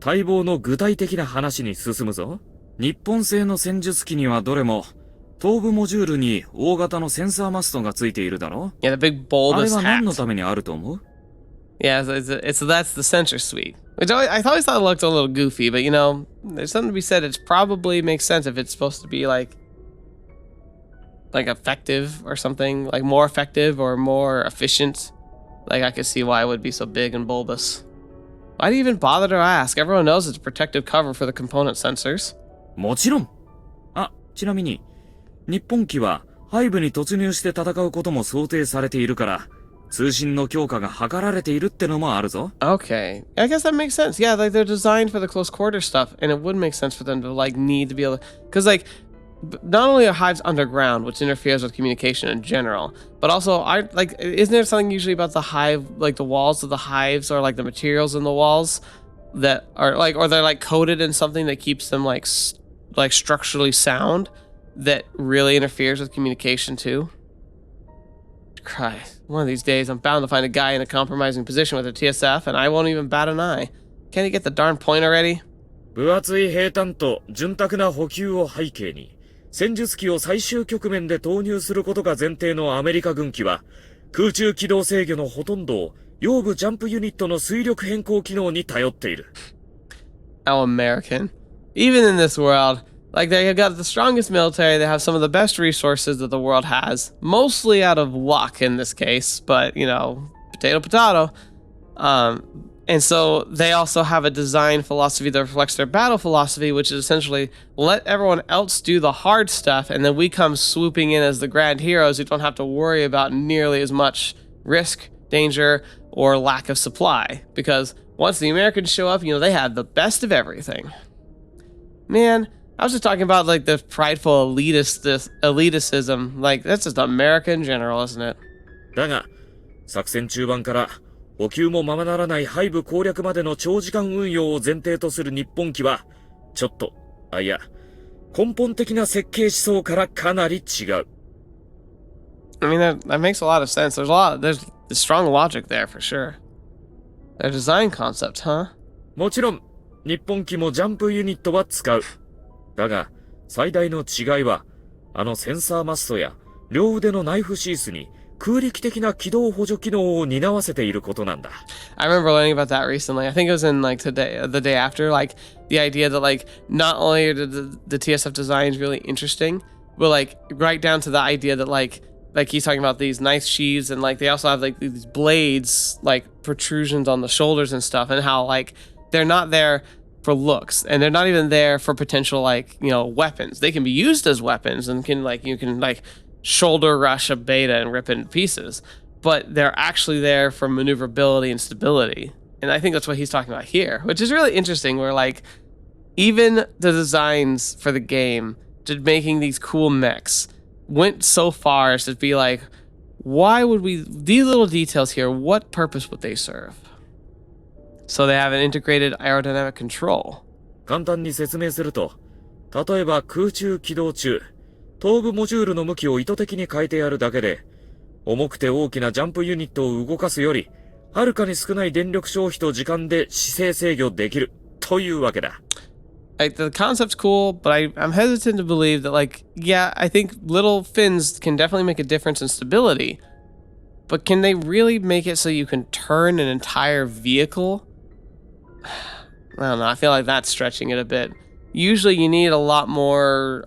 待望の具体的な話に進むぞ。日本製の戦術機にはどれも、頭部モジュールに大型のセンサーマストがついているだろ？ Yeah, the big あれ bulbous は何の hat. ためにあると思う？ Yeah, that's the sensor suite. Which I always thought it looked a little goofy, but you know, there's something to be said. It probably makes sense if it's supposed to be like effective or something, like more effective or more efficient. Like I could see why it would be so big and bulbous. Why do you even bother to ask? Everyone knows it's a protective cover for the component sensors. もちろん。あ、ちなみに、日本機は背部に突入して戦うことも想定されているから、通信の強化が図られているってのもあるぞ。Okay, I guess that makes sense. Yeah, like they're designed for the close quarter stuff, and it would make sense for them to like need to be able to, because like not only are hives underground, which interferes with communication in general, but also isn't there something usually about the hive, like the walls of the hives or like the materials in the walls that are like, or they're like coated in something that keeps them like structurally sound that really interferes with communication too? Christ, one of these days I'm bound to find a guy in a compromising position with a TSF and I won't even bat an eye. Can't he get the darn point already? 分厚い兵隊と潤沢な補給を背景に、戦術機を最終局面で投入することが前提のアメリカ軍機は、空中機動制御のほとんどを腰部ジャンプユニットの推力変更機能に頼っている。How American. Even in this world, like they have got the strongest military, they have some of the best resources that the world has, mostly out of luck in this case, but you know, potato potato. And so they also have a design philosophy that reflects their battle philosophy, which is essentially let everyone else do the hard stuff, and then we come swooping in as the grand heroes who don't have to worry about nearly as much risk, danger, or lack of supply. Because once the Americans show up, you know, they have the best of everything. Man, I was just talking about like the prideful elitism. Like, that's just America in general, isn't it? だが、作戦中盤から補給もままならない背部攻略までの長時間運用を前提とする日本機は、ちょっと、いや、根本的な設計思想からかなり違う。I mean, that makes a lot of sense. There's strong logic there for sure. Their design concept, huh? もちろん、日本機もジャンプユニットは使う。だが、最大の違いは、あのセンサーマストや両腕のナイフシースに空力的な起動補助機能を担わせていることなんだ。I remember learning about that recently. I think it was in like the day after, like the idea that like not only are the TSF designs really interesting, but like right down to the idea that like he's talking about these knife sheaths and like they also have like these blades, like protrusions on the shoulders and stuff, and how like they're not there for looks and they're not even there for potential like, you know, weapons. They can be used as weapons and you can shoulder rush a beta and rip it in pieces, but they're actually there for maneuverability and stability. And I think that's what he's talking about here, which is really interesting, where like even the designs for the game to making these cool mechs went so far as to be like, why would these little details here, what purpose would they serve? So they have an integrated aerodynamic control. 簡単に説明すると、例えば空中起動中、頭部モジュールの向きを意図的に変えてやるだけで、重くて大きなジャンプユニットを動かすより、はるかに少ない電力消費と時間で姿勢制御できる、というわけだ。Like, the concept's cool, but I'm hesitant to believe that, like, yeah, I think little fins can definitely make a difference in stability, but can they really make it so you can turn an entire vehicle? I don't know, I feel like that's stretching it a bit. Usually you need a lot more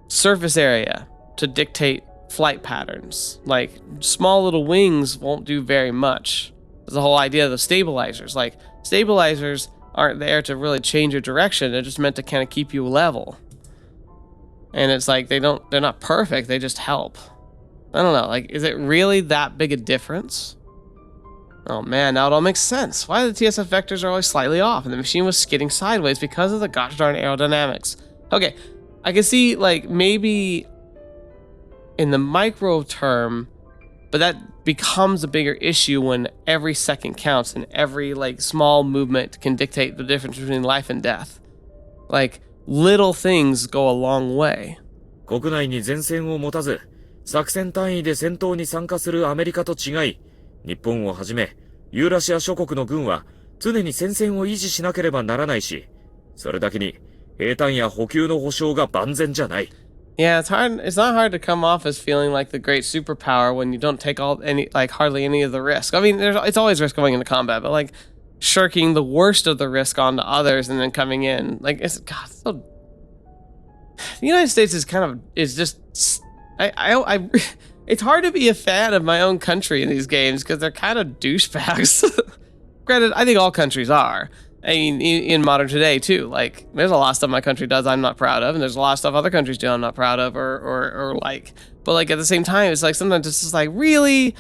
surface area to dictate flight patterns. Like, small little wings won't do very much. There's the whole idea of the stabilizers. Like, stabilizers aren't there to really change your direction. They're just meant to kind of keep you level. And it's like they're not perfect, they just help. I don't know, like, is it really that big a difference? Oh man, now it all makes sense. Why the TSF vectors are always slightly off and the machine was skidding sideways because of the gosh darn aerodynamics. Okay, I can see, like, maybe in the micro term, but that becomes a bigger issue when every second counts and every, like, small movement can dictate the difference between life and death. Like, little things go a long way. 国内に前線を持たず、作戦単位で戦闘に参加するアメリカと違い、日本をはじめ、ユーラシア諸国の軍は常に戦線を維持しなければならないし、それだけに兵隊や補給の保障が万全じゃない。Yeah, it's hard. It's not hard to come off as feeling like the great superpower when you don't take hardly any of the risk. I mean, it's always risk going into combat, but like shirking the worst of the risk onto others and then coming in, like the United States is just. It's hard to be a fan of my own country in these games because they're kind of douchebags. Granted, I think all countries are. I mean, in modern today too, like there's a lot of stuff my country does I'm not proud of, and there's a lot of stuff other countries do I'm not proud of, or like. But like at the same time, it's like sometimes it's just like really,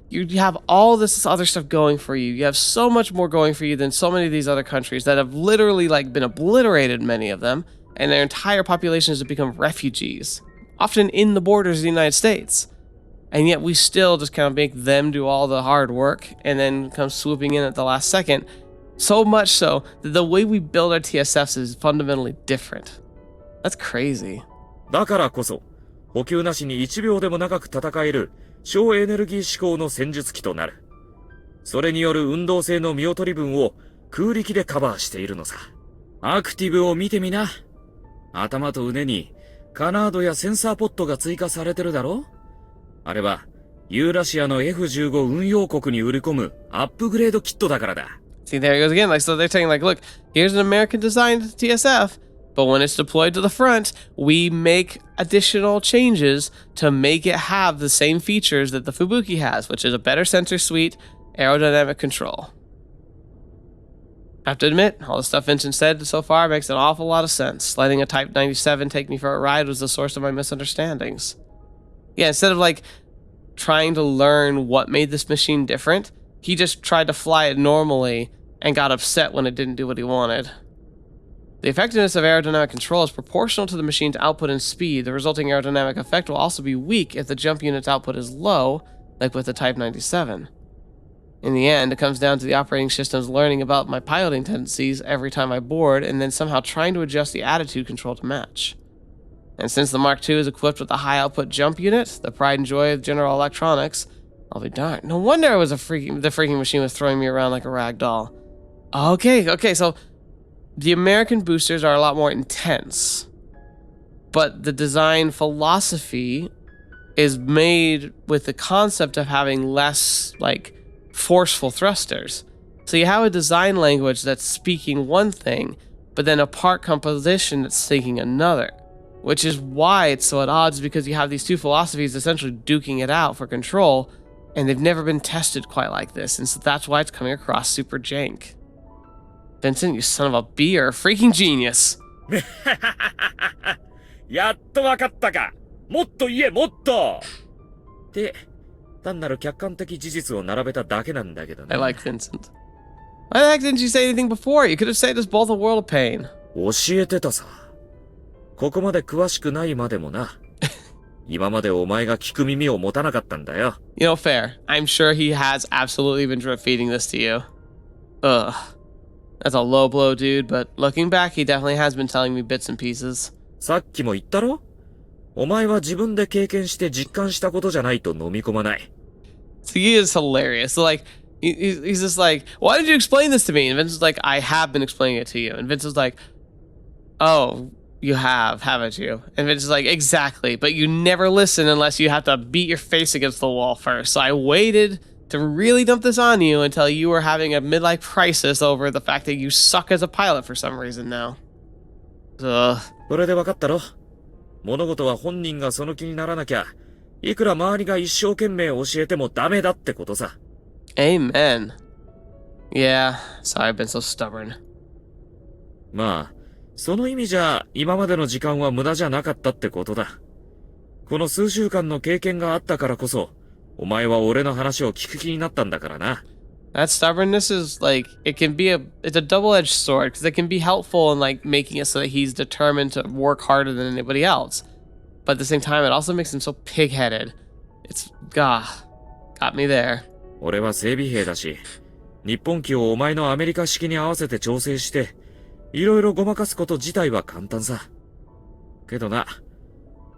you have all this other stuff going for you. You have so much more going for you than so many of these other countries that have literally like been obliterated, many of them, and their entire populations have become refugees, often in the borders of the United States. And yet we still just kind of make them do all the hard work and then come swooping in at the last second. So much so that the way we build our TSFs is fundamentally different. That's crazy. だからこそ、補給なしに1秒でも長く戦える省エネルギー志向の戦術機となる。それによる運動性の見劣り分を空力でカバーしているのさ。アクティブを見てみな。頭と腕にカナードやセンサーポットが追加されてるだろ？あれはユーラシアの F15 運用国に売り込むアップグレードキットだからだ。See, there he goes again. Like, so they're saying, like, look, here's an American-designed TSF, but when it's deployed to the front, we make additional changes to make it have the same features that the Fubuki has, which is a better sensor suite, aerodynamic control. I have to admit, all the stuff Vincent said so far makes an awful lot of sense. Letting a Type 97 take me for a ride was the source of my misunderstandings. Yeah, instead of, like, trying to learn what made this machine different, he just tried to fly it normally and got upset when it didn't do what he wanted. The effectiveness of aerodynamic control is proportional to the machine's output and speed. The resulting aerodynamic effect will also be weak if the jump unit's output is low, like with the Type 97. In the end, it comes down to the operating system's learning about my piloting tendencies every time I board, and then somehow trying to adjust the attitude control to match. And since the Mark II is equipped with a high-output jump unit, the pride and joy of General Electronics, I'll be darned. No wonder the freaking machine was throwing me around like a rag doll. Okay, so the American boosters are a lot more intense, but the design philosophy is made with the concept of having less, like, forceful thrusters. So you have a design language that's speaking one thing, but then a part composition that's speaking another, which is why it's so at odds, because you have these two philosophies essentially duking it out for control, and they've never been tested quite like this, and so that's why it's coming across super jank. Vincent, you son of a bee, you're a freaking genius. やっとわかったか。もっと言え、もっと。って単なる客観的事実を並べただけなんだけどね。I like Vincent. Why the heck didn't you say anything before? You could have saved us both a world of pain. 教えてたさ。ここまで詳しくないまでもな。今までお前が聞く耳を持たなかったんだよ。You know, fair. I'm sure he has absolutely been drip feeding this to you. Ugh. That's a low blow, dude, but looking back, he definitely has been telling me bits and pieces. さっきも言ったろ？お前は自分で経験して実感したことじゃないと飲み込まない。So he is hilarious. So, like, he's just like, why did you explain this to me? And Vince's like, I have been explaining it to you. And Vince is like, oh, you have, haven't you? And Vince is like, exactly. But you never listen unless you have to beat your face against the wall first. So I waited to really dump this on you until you were having a midlife crisis over the fact that you suck as a pilot for some reason now. Ugh. それで分かったろ？物事は本人がその気にならなきゃ、いくら周りが一生懸命教えてもダメだってことさ。Amen. Yeah, sorry I've been so stubborn. まあ、その意味じゃ今までの時間は無駄じゃなかったってことだ。この数週間の経験があったからこそ、お前は俺の話を聞く気になったんだからな。That stubbornness is like, it's a double-edged sword, because it can be helpful in like making it so that he's determined to work harder than anybody else. But at the same time, it also makes him so pig-headed. Got me there. 俺は整備兵だし、日本機をお前のアメリカ式に合わせて調整して、いろいろごまかすこと自体は簡単さ。けどな、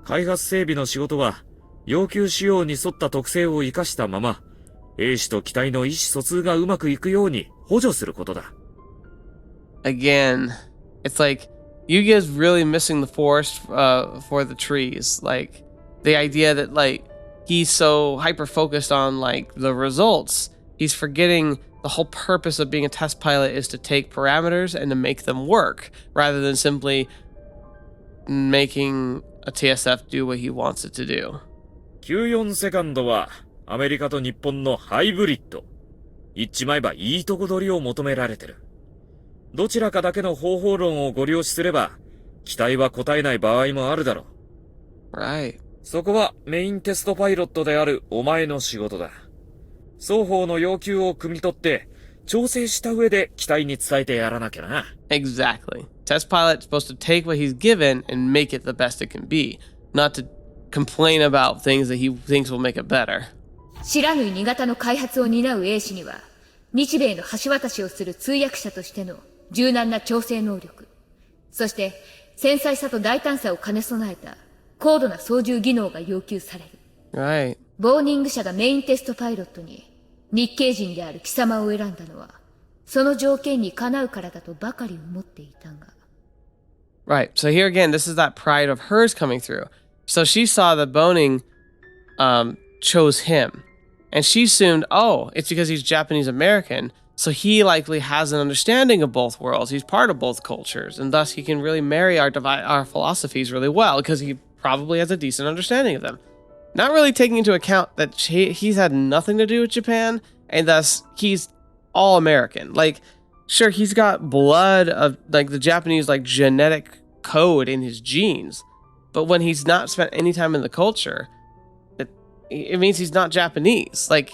開発整備の仕事は、要求仕様に沿った特性を生かしたまま、兵士と機体の意思疎通がうまくいくように補助することだ。Again, it's like Yuuya's really missing the forest for the trees. Like the idea that like he's so hyper focused on like the results, he's forgetting the whole purpose of being a test pilot is to take parameters and to make them work rather than simply making a TSF do what he wants it to do. 94セカンドはアメリカと日本のハイブリッド。言っちまえばいいとこ取りを求められてる。どちらかだけの方法論をご了承すれば、期待は応えない場合もあるだろう。Right. そこはメインテストパイロットであるお前の仕事だ。双方の要求を汲み取って、調整した上で機体に伝えてやらなきゃな。Exactly. Test pilot's supposed to take what he's given and make it the best it can be, not to complain about things that he thinks will make it better. 知らぬ2型の開発を担う兵士には、日米の橋渡しをする通訳者としての柔軟な調整能力、そして繊細さと大胆さを兼ね備えた高度な操縦技能が要求される。Right. ボーニング社がメインテストパイロットに日系人である貴様を選んだのは、その条件にかなうからだとばかり思っていたが。Right. So here again, this is that pride of hers coming through. So she saw that Boning chose him. And she assumed, oh, it's because he's Japanese American. So he likely has an understanding of both worlds. He's part of both cultures. And thus he can really marry our philosophies really well because he probably has a decent understanding of them. Not really taking into account that he's had nothing to do with Japan. And thus he's all American. Like, sure, he's got blood of like the Japanese like genetic code in his genes. But when he's not spent any time in the culture, it means he's not Japanese. Like,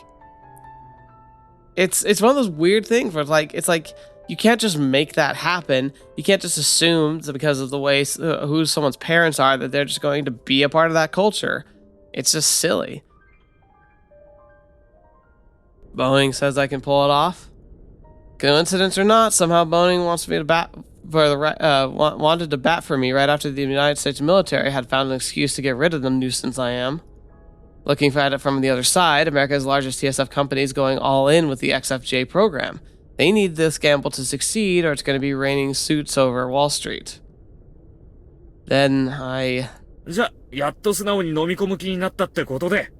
it's one of those weird things where it's like you can't just make that happen. You can't just assume that because of the way who someone's parents are that they're just going to be a part of that culture. It's just silly. Boeing says I can pull it off. Coincidence or not, somehow Boeing wants me to bat for the wanted to bat for me right after the United States military had found an excuse to get rid of the nuisance I am. Looking at it from the other side, America's largest TSF company is going all in with the XFJ program. They need this gamble to succeed or it's going to be raining suits over Wall Street. Then I... じゃ、やっと素直に飲み込む気になったってことで、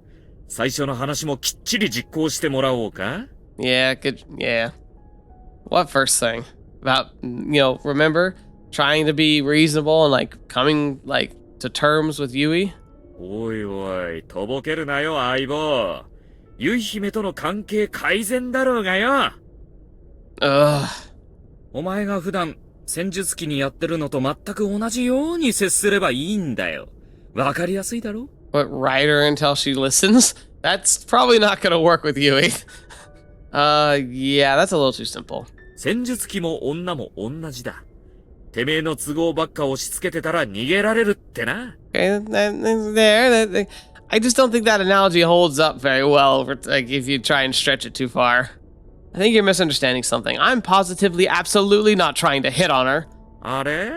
最初の話もきっちり実行してもらおうか? Yeah, yeah. What first thing? About, remember? Trying to be reasonable and, coming, to terms with Yuuya? おいおい、とぼけるなよ、相棒。ユイ姫との関係改善だろうがよ。お前が普段、戦術機にやってるのと全く同じように接すればいいんだよ。わかりやすいだろ? But write her until she listens? That's probably not gonna work with Yuuya. Yeah, that's a little too simple. 戦術機も女も同じだ。てめえの都合ばっか押し付けてたら逃げられるってな。Okay, there. I just don't think that analogy holds up very well if you try and stretch it too far. I think you're misunderstanding something. I'm positively, absolutely not trying to hit on her. あれ?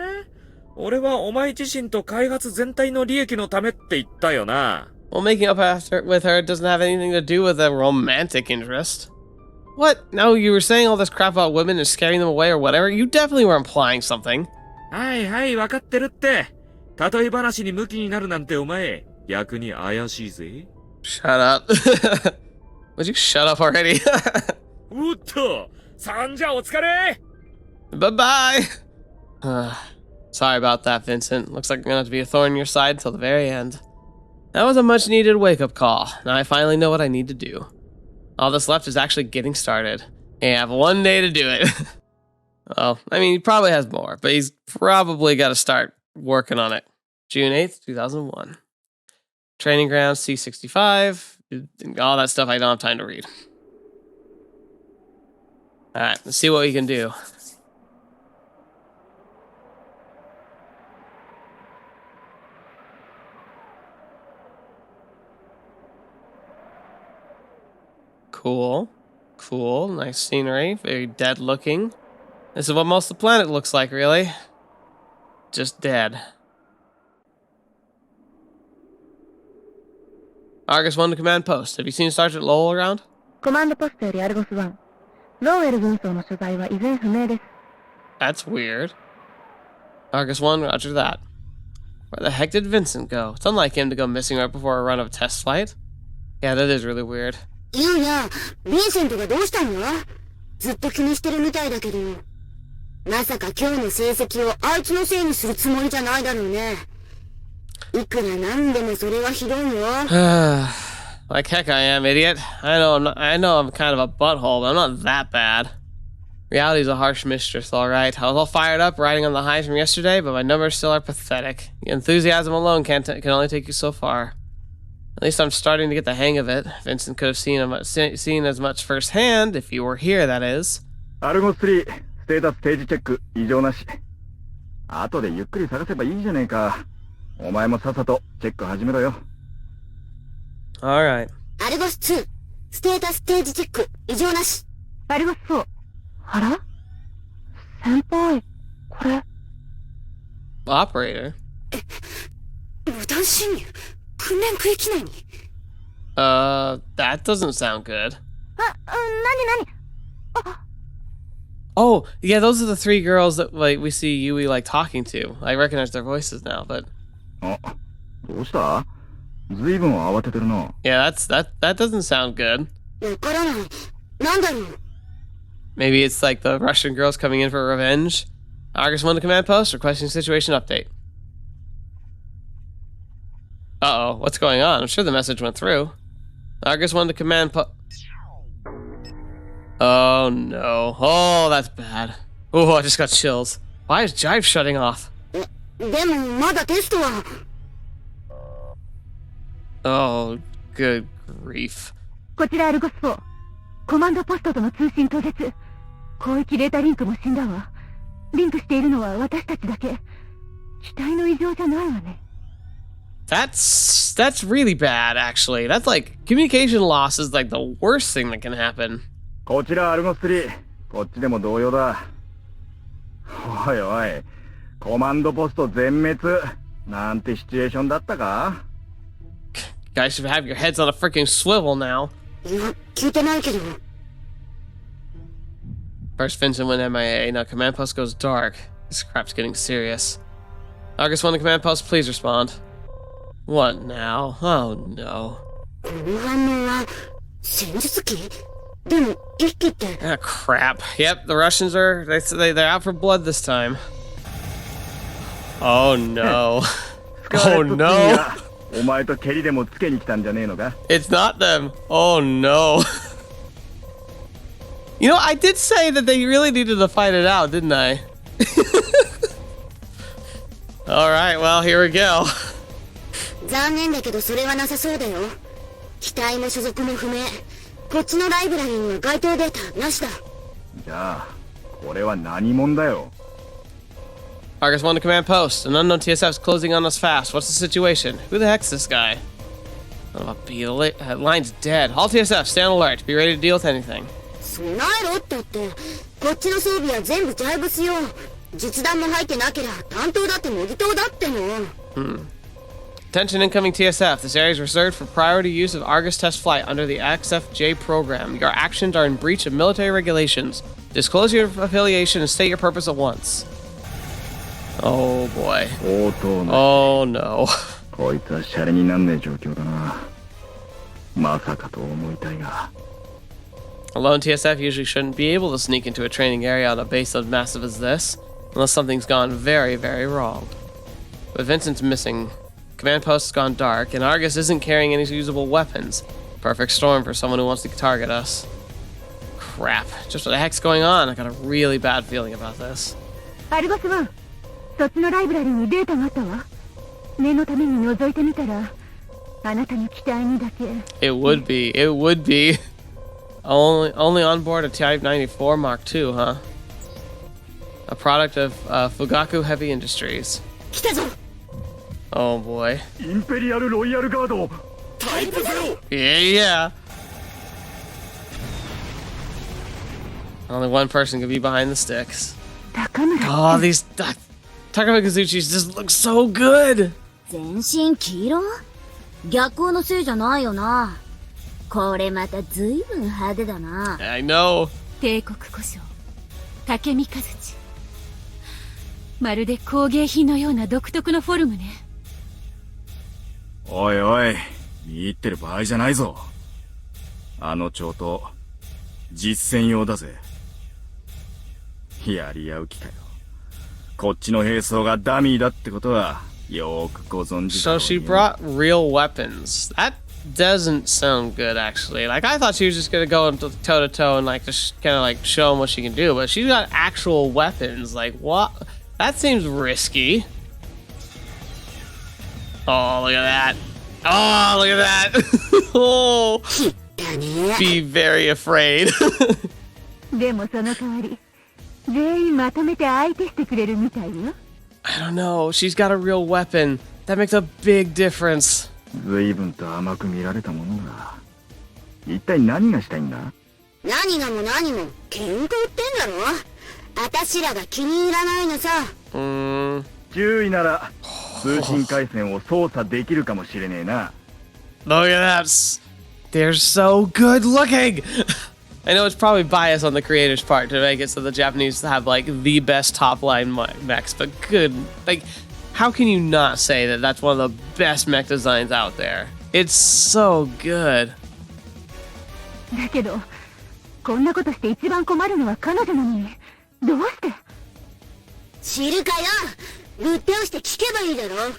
俺はお前自身と開発全体の利益のためって言ったよな。Well, making up with her doesn't have anything to do with a romantic interest. What? No, you were saying all this crap about women and scaring them away or whatever? You definitely were implying something. はいはい、わかってるって。例え話に向きになるなんてお前、逆に怪しいぜ。Shut up. Would you shut up already? おっと、さんじゃお疲れ Bye-bye. Sorry about that, Vincent. Looks like I'm gonna have to be a thorn in your side till the very end. That was a much-needed wake-up call. Now I finally know what I need to do. All that's left is actually getting started. I have one day to do it. Well, I mean, he probably has more, but he's probably got to start working on it. June 8th, 2001. Training ground C65. All that stuff I don't have time to read. Alright, let's see what we can do. Cool. Cool. Nice scenery. Very dead looking. This is what most of the planet looks like, really. Just dead. Argus 1 to command post. Have you seen Sergeant Lowell around? コマンドポストよりアルゴス1。ローウェル軍曹の所在は依然不明です。That's weird. Argus 1, roger that. Where the heck did Vincent go? It's unlike him to go missing right before a run of a test flight. Yeah, that is really weird. ユウヤ、ヴィンセントがどうしたの？ずっと気にしてるみたいだけど。まさか今日の成績をあいつのせいにするつもりじゃないだろうね。いくらなんでもそれはひどいよ。Like heck I am, idiot. I know I'm kind of a butthole, but I'm not that bad. Reality's a harsh mistress, alright. I was all fired up riding on the highs from yesterday, but my numbers still are pathetic. Enthusiasm alone can only take you so far. At least I'm starting to get the hang of it. Vincent could have seen as much firsthand if you were here, that is. アルゴ3、ステータスステージチェック、異常なし。後でゆっくり探せばいいじゃねえか。お前もさっさとチェック始めろよ。Alright. アルゴス2、ステータスステージチェック、異常なし。アルゴス4。あら？先輩、これ。Operator? 無断侵入、訓練区域内に。That doesn't sound good. なにOh, yeah, those are the three girls that like we see Yuuya like talking to. I recognize their voices now, but あ、どうした？ずいぶん慌ててるな。yeah, that doesn't sound good. わからない。なんだろう。Maybe it's like the Russian girls coming in for revenge. Argus 1 to command post, requesting situation update. Uh-oh, what's going on? I'm sure the message went through. Argus 1 to command post. Oh no. Oh, that's bad. Oh, I just got chills. Why is Jive shutting off? でもまだテストは。Oh, good grief. こちらアルゴス4。コマンドポストとの通信途絶。広域データリンクも死んだわ。リンクしているのは私たちだけ。機体の異常じゃないわね。That's really bad, actually. That's like, communication loss is like the worst thing that can happen. こちらアルゴス3、こっちでも同様だ。おいおい、コマンドポスト全滅なんてシチュエーションだったか？ You guys should have your heads on a freaking swivel now. いや、聞いてないけど。First Vincent went MIA, now command post goes dark. This crap's getting serious. Argus 1 to command post, please respond. What now? Oh no. この反応は戦術機？でも一機って。Ah, crap. Yep, the Russians are, they're out for blood this time. Oh no. Oh no. お前と蹴りでもつけに来たんじゃねえのか？ It's not them. Oh no. You know, I did say that they really needed to fight it out, didn't I? Alright, well, here we go. 残念だけどそれはなさそうだよ。機体も所属も不明。こっちのライブラリーには該当データなしだ。じゃあ、これは何者だよ。Argus 1 to command post. An unknown TSF is closing on us fast. What's the situation? Who the heck's this guy? Son of a bee. The line's dead. All TSF, stay on alert. Be ready to deal with anything. 備えろって言って、こっちの装備は全部ジャイブスよ。実弾も入ってなけりゃ担当だって模擬刀だっての。Attention incoming TSF. This area is reserved for priority use of Argus test flight under the XFJ program. Your actions are in breach of military regulations. Disclose your affiliation and state your purpose at once. Oh boy. Oh no. こいつはシャレになんねえ状況だな。まさかと思いたいが。A lone TSF usually shouldn't be able to sneak into a training area on a base as massive as this, unless something's gone very, very wrong. But Vincent's missing. Command post has gone dark, and Argus isn't carrying any usable weapons. Perfect storm for someone who wants to target us. Crap. Just what the heck's going on? I got a really bad feeling about this. アルゴス1、そっちのライブラリーにデータがあったわ。念のために覗いてみたら、あなたの機体にだけ。It would be. It would be. Only on board a Type 94 Mark II, huh? A product of Fugaku Heavy Industries. 来たぞ。Oh boy. インペリアルロイヤルガード。タイプ0。Yeah. Only one person could be behind the sticks. Oh, these Takuma Kazuchis just look so good. 全身黄色？逆光のせいじゃないよな。これまた随分派手だな。I know. 帝国古書竹三日槌。まるで工芸品のような独特のフォルムね。おいおい、見入ってる場合じゃないぞ。あの長刀、実戦用だぜ。やり合う気かよ。こっちの兵装がダミーだってことは、よーくご存知だろ So うに。 she brought real weapons. That doesn't sound good, actually. Like, I thought she was just gonna go into toe to toe and like just kind of like show him what she can do, but she's got actual weapons. Like, what? That seems risky. Oh, look at that. Oh, look at that. Oh, be very afraid. でもその代わり全員まとめて相手してくれるみたいよ。 I don't know. She's got a real weapon. That makes a big difference. 随分と甘く見られたものだ。一体何がしたいんだ？何がも何も喧嘩売ってんだろ。あたしらが気に入らないのさ。注意なら通信回線を操作できるかもしれねえな。 Look at that. They're so good looking. I know it's probably biased on the creator's part to make it so the Japanese have like the best top line mechs, but good. Like, how can you not say that that's one of the best mech designs out there? It's so good. だけどこんなことして一番困るのは彼女なのにどうして？知るかよ。ぶっ倒して聞けばいいだろ。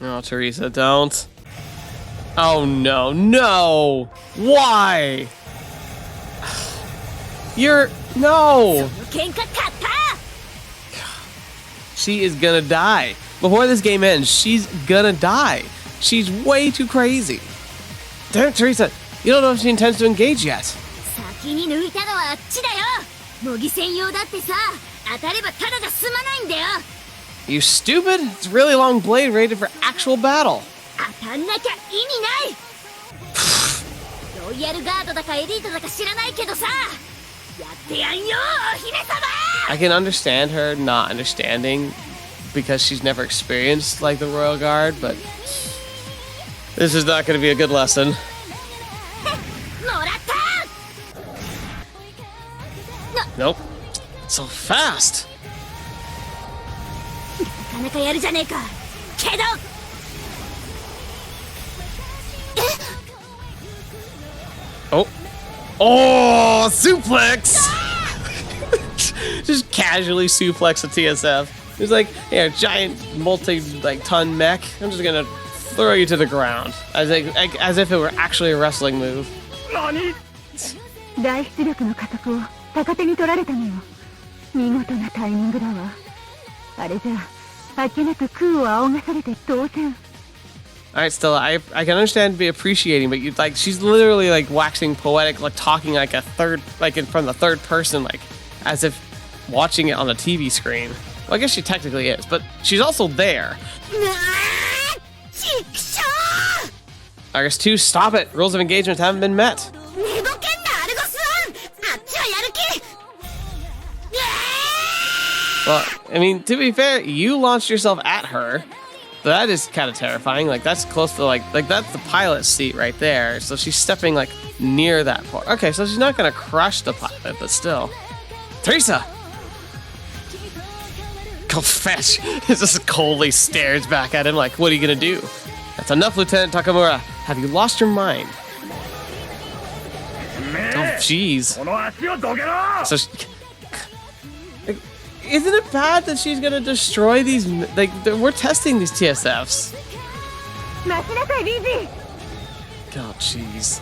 Oh, Teresa, don't. Oh no, no! Why? You're no! 喧嘩勝った。 She is gonna die. Before this game ends, she's gonna die. She's way too crazy. Damn, Teresa, you don't know if she intends to engage yet. 先に抜いたのはあっちだよ。模擬戦用だってさ。当たればただじゃ済まないんだよ。 You stupid? It's a really long blade rated for actual battle. 当たんなきゃ意味ない。ロイヤルガードだかエリートだか知らないけどさ。やってやんよ、お姫様。 I can understand her not understanding because she's never experienced like the Royal Guard, but this is not going to be a good lesson. もらった。 Nope. So fast. なかなかやるじゃねえか。けど。 Oh. Oh, suplex! Just casually suplex a TSF. It's like, yeah, giant multi-ton mech. I'm just gonna throw you to the ground. As if it were actually a wrestling move. 大出力の加速を逆手に取られたのよ。見事なタイミングだわ。あれじゃあっけなく空を仰がされて当然。 Alright, Stella, I can understand be appreciating, but you like she's literally like waxing poetic, like talking like a third, like from the third person, like as if watching it on the TV screen. Well, I guess she technically is, but she's also there. I guess 2, stop it. Rules of engagement haven't been met. Well, I mean, to be fair, you launched yourself at her. That is kind of terrifying. Like, that's close to, like that's the pilot's seat right there. So she's stepping, like, near that part. Okay, so she's not going to crush the pilot, but still. Teresa! Go fetch! He just coldly stares back at him like, what are you going to do? That's enough, Lieutenant Takamura. Have you lost your mind? Oh, jeez. So isn't it bad that she's gonna destroy these? Like, we're testing these TSFs. Oh, jeez.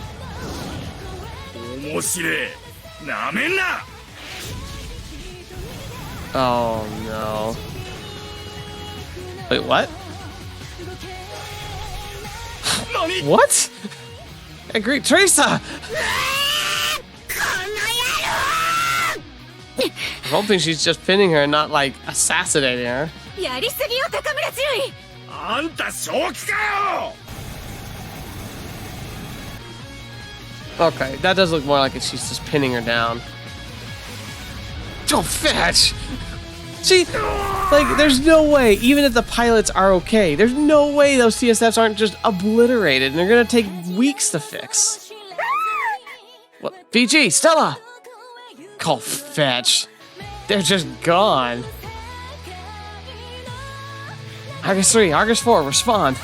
Oh no. Wait, what? What? I agree, Teresa. I'm hoping she's just pinning her and not, like, assassinating her. Okay, that does look more like she's just pinning her down. Go fetch! See, like, there's no way, even if the pilots are okay, there's no way those TSFs aren't just obliterated and they're gonna take weeks to fix. What? VG, Stella! Call fetch. They're just gone. Argus 3, Argus 4, respond.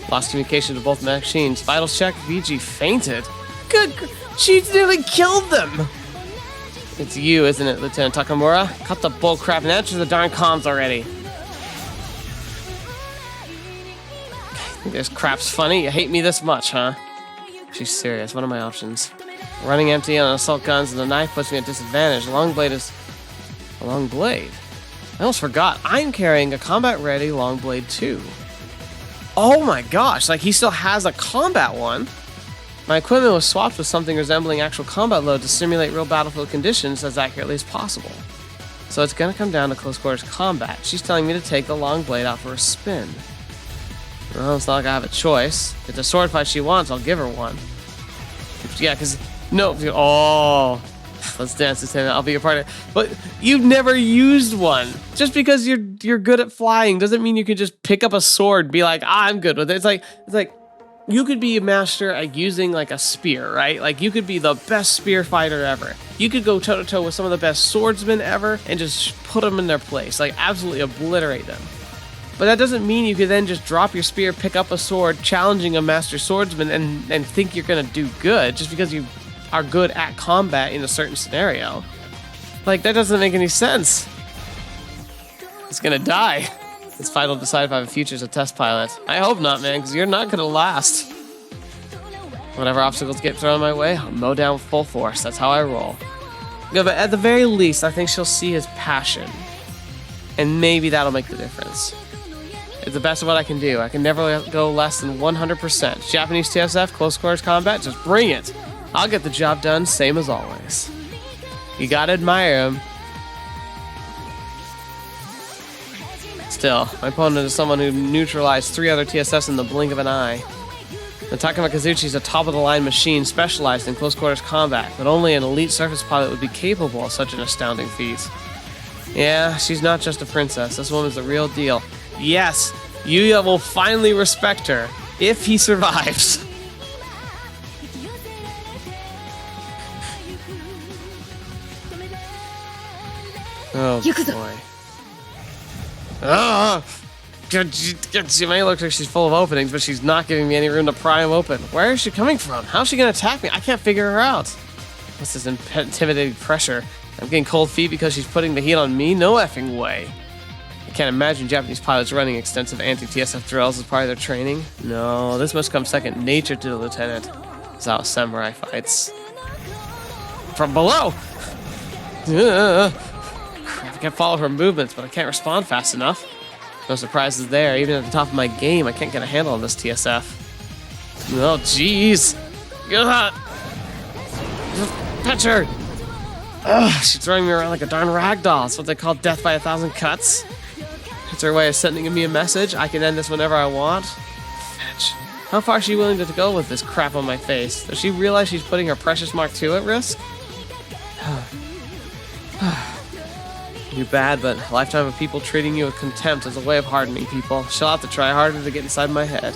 Lost communication to both machines. Vitals check, VG fainted. She nearly killed them! It's you, isn't it, Lieutenant Takamura? Cut the bullcrap and answer the darn comms already. Think this crap's funny? You hate me this much, huh? She's serious. What are my options? Running empty on assault guns and the knife puts me at disadvantage. Long blade is... a long blade? I almost forgot. I'm carrying a combat-ready long blade too. Oh my gosh, like he still has a combat one. My equipment was swapped with something resembling actual combat load to simulate real battlefield conditions as accurately as possible. So it's gonna come down to close quarters combat. She's telling me to take the long blade out for a spin. Well, it's not like I have a choice. If it's a sword fight she wants, I'll give her one. Yeah, because... no, oh... let's dance, Lieutenant. I'll be a part of it. But you've never used one. Just because you're good at flying doesn't mean you can just pick up a sword and be like, I'm good with it. It's like you could be a master at using like a spear, right? Like you could be the best spear fighter ever. You could go toe to toe with some of the best swordsmen ever and just put them in their place, like absolutely obliterate them. But that doesn't mean you could then just drop your spear, pick up a sword, challenging a master swordsman and think you're gonna do good just because you are good at combat in a certain scenario. Like, that doesn't make any sense. It's gonna die. This fight will decide if I have a future as a test pilot. I hope not, man, because you're not gonna last. Whatever obstacles get thrown my way, I'll mow down with full force. That's how I roll. Yeah, but at the very least, I think she'll see his passion. And maybe that'll make the difference. It's the best of what I can do. I can never go less than 100%. Japanese TSF, close quarters combat, just bring it. I'll get the job done, same as always. You gotta admire him. Still, my opponent is someone who neutralized 3 other TSFs in the blink of an eye. The Takuma Kazuchi's a top-of-the-line machine specialized in close-quarters combat, but only an elite surface pilot would be capable of such an astounding feat. Yeah, she's not just a princess. This woman's the real deal. Yes, Yuuya will finally respect her, if he survives. Oh boy. Ah! She may look like she's full of openings, but she's not giving me any room to pry them open. Where is she coming from? How's she gonna attack me? I can't figure her out. What's this intimidating pressure? I'm getting cold feet because she's putting the heat on me? No effing way. I can't imagine Japanese pilots running extensive anti-TSF drills as part of their training. No, this must come second nature to the lieutenant. That's how a samurai fights. From below! Crap, I can't follow her movements, but I can't respond fast enough. No surprises there. Even at the top of my game, I can't get a handle on this TSF. Oh, jeez. Just touch her. Ugh, she's throwing me around like a darn ragdoll. That's what they call death by 1,000 cuts. It's her way of sending me a message. I can end this whenever I want. Fetch. How far is she willing to go with this crap on my face? Does she realize she's putting her precious Mark II at risk? You're bad, but a lifetime of people treating you with contempt is a way of hardening people. She'll have to try harder to get inside my head.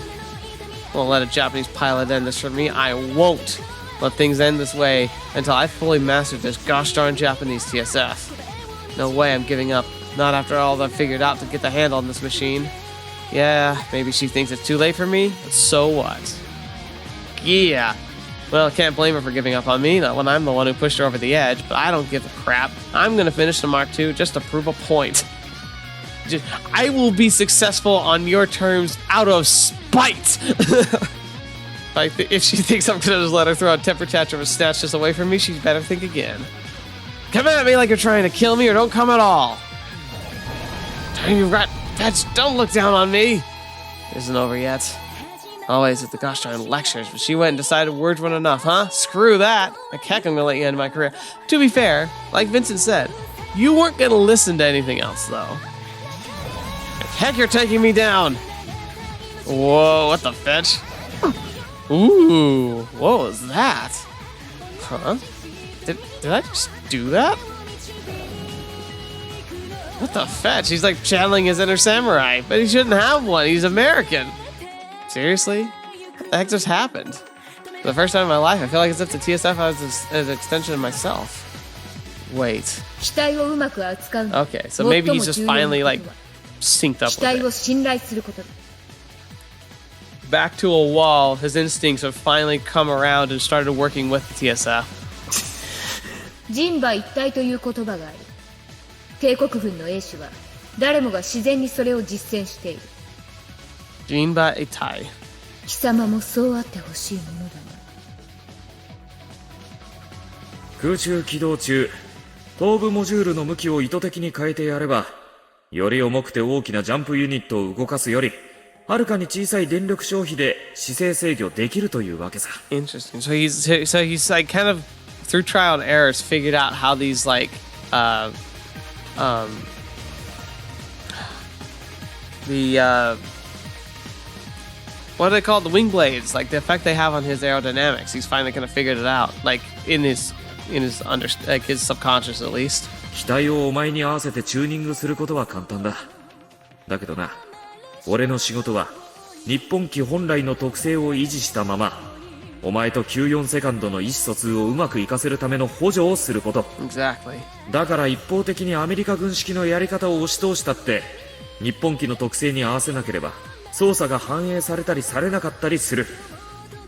I won't let a Japanese pilot end this for me. I won't let things end this way until I fully mastered this gosh darn Japanese TSF. No way I'm giving up. Not after all I've figured out to get the handle on this machine. Yeah, maybe she thinks it's too late for me, but so what? Yeah. Well, I can't blame her for giving up on me, not when I'm the one who pushed her over the edge, but I don't give a crap. I'm gonna finish the Mark II just to prove a point. I will be successful on your terms out of spite! If she thinks I'm gonna just let her throw a temper tantrum and snatch this away from me, she'd better think again. Come at me like you're trying to kill me or don't come at all! You rat pets, don't look down on me! Isn't over yet. Always at the gosh darn lectures, but she went and decided words weren't enough, huh? Screw that! Like heck, I'm gonna let you end my career. To be fair, like Vincent said, you weren't gonna listen to anything else, though. Like heck, you're taking me down! Whoa, what the fetch? Ooh, what was that? Huh? Did I just do that? What the fetch? He's like channeling his inner samurai, but he shouldn't have one. He's American. Seriously? What the heck just happened? For the first time in my life, I feel like as if the TSF was an extension of myself. Wait. 機体をうまく扱うのは Okay, so maybe he's just finally like synced up 機体 with を it. 信頼することだ Back to a wall, his instincts have finally come around and started working with the TSF. 人馬一体という言葉がある帝国軍の英士は誰もが自然にそれを実践している Jinba Itai. 貴様もそうあってほしいものだな空中起動中、頭部モジュールの向きを意図的に変えてやれば、より重くて大きなジャンプユニットを動かすより、はるかに小さい電力消費で姿勢制御できるというわけさ。Interesting. So he's like kind of through trial and errors figured out how these like what are they called? The wing blades, like the effect they have on his aerodynamics. He's finally kind of figured it out, like in his like his subconscious at least. 機体をお前に合わせてチューニングすることは簡単だ。だけどな、俺の仕事は日本機本来の特性を維持したまま、お前と94セカンドの意思疎通をうまく活かせるための補助をすること。Exactly. だから一方的にアメリカ軍式のやり方を押し通したって、日本機の特性に合わせなければ操作が反映されたりされなかったりする。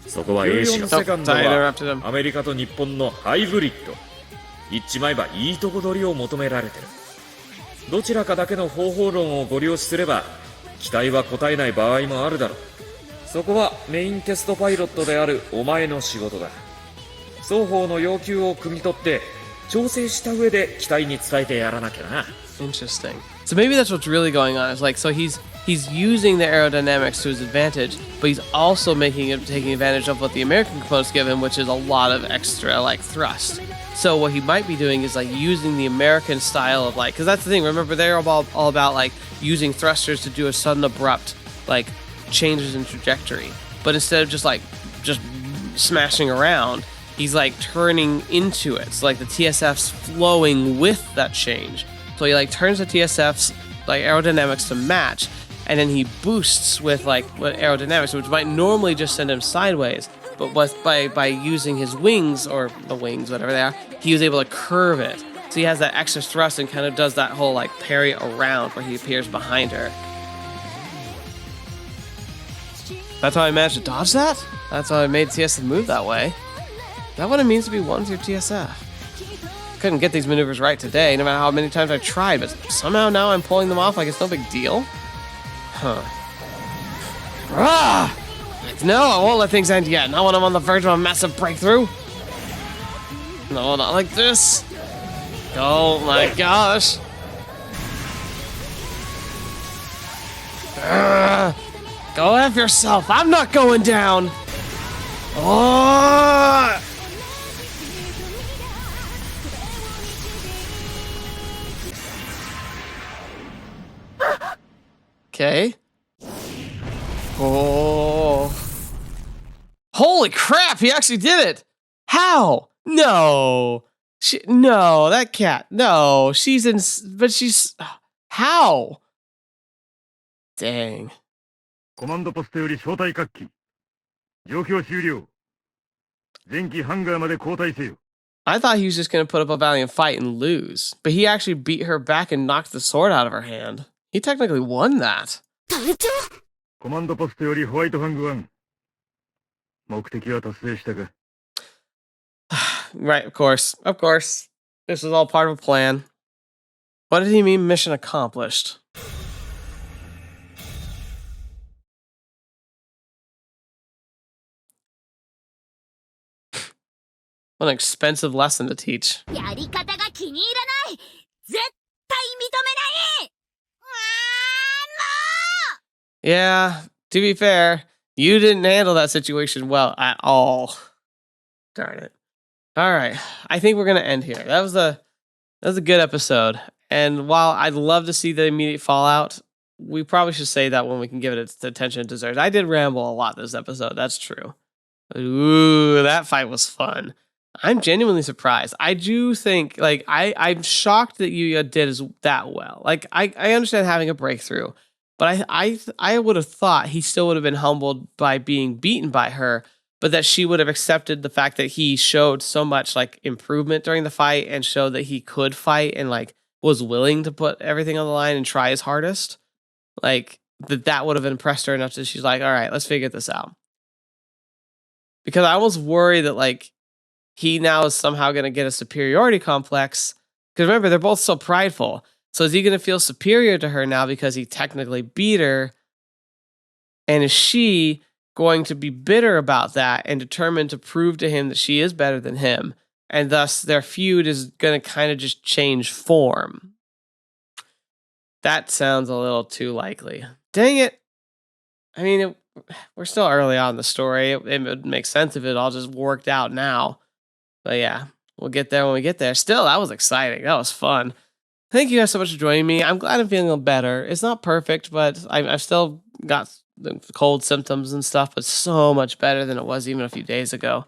そこは94セカンドはアメリカと日本のハイブリッド。言っちまえばいいとこ取りを求められてる。どちらかだけの方法論をご了承すれば期待は応えない場合もあるだろう。そこはメインテストパイロットであるお前の仕事だ。双方の要求を汲み取って調整した上で期待に伝えてやらなきゃな。 Interesting. So maybe that's what's really going on. Is like so he's using the aerodynamics to his advantage, but he's also taking advantage of what the American components give him, which is a lot of extra like thrust. So what he might be doing is like using the American style of like, because that's the thing. Remember, they're all about like using thrusters to do a sudden abrupt like changes in trajectory. But instead of just smashing around, he's like turning into it. So like the TSF's flowing with that change. So he like turns the TSF's like aerodynamics to match, and then he boosts with aerodynamics, which might normally just send him sideways. But by using his wings, or the wings, whatever they are, he was able to curve it. So he has that extra thrust and kind of does that whole like parry around where he appears behind her. That's how I managed to dodge that? That's how I made TSF move that way. Is that what it means to be one through TSF? Couldn't get these maneuvers right today, no matter how many times I tried, but somehow now I'm pulling them off like it's no big deal? Huh. Ah! No, I won't let things end yet. Not when I'm on the verge of a massive breakthrough. No, not like this. Oh my gosh. Go F yourself. I'm not going down. Oh! Okay. Oh. Holy crap, he actually did it. How? No. No, that cat. No, but she's how? Dang. コマンドポストより招待各機。状況終了。前期ハンガーまで交代せよ。I thought he was just going to put up a valiant fight and lose, but he actually beat her back and knocked the sword out of her hand. He technically won that. 隊長コマンドポストよりホワイトハング1。目的は達成したか Right, of course. Of course. This was all part of a plan. What did he mean, mission accomplished? What an expensive lesson to teach. やり方が気に入らない絶対認めない Yeah, to be fair, you didn't handle that situation well at all. Darn it. All right, I think we're gonna end here. That was a good episode. And while I'd love to see the immediate fallout, we probably should say that when we can give it its attention it deserves. I did ramble a lot this episode. That's true. Ooh, that fight was fun. I'm genuinely surprised. I do think, like, I'm shocked that Yuuya did that well. Like, I understand having a breakthrough, but I would have thought he still would have been humbled by being beaten by her. but that she would have accepted the fact that he showed so much like improvement during the fight and showed that he could fight and like was willing to put everything on the line and try his hardest. Like that would have impressed her enough that she's like, all right, let's figure this out. Because I almost worry that like he now is somehow going to get a superiority complex. Because remember, they're both so prideful. So is he going to feel superior to her now because he technically beat her? And is she going to be bitter about that and determined to prove to him that she is better than him? And thus their feud is going to kind of just change form. That sounds a little too likely. Dang it. I mean, we're still early on in the story. It would make sense if it all just worked out now. But yeah, we'll get there when we get there. Still, that was exciting. That was fun. Thank you guys so much for joining me. I'm glad I'm feeling a little better. It's not perfect, but I've still got the cold symptoms and stuff, but so much better than it was even a few days ago.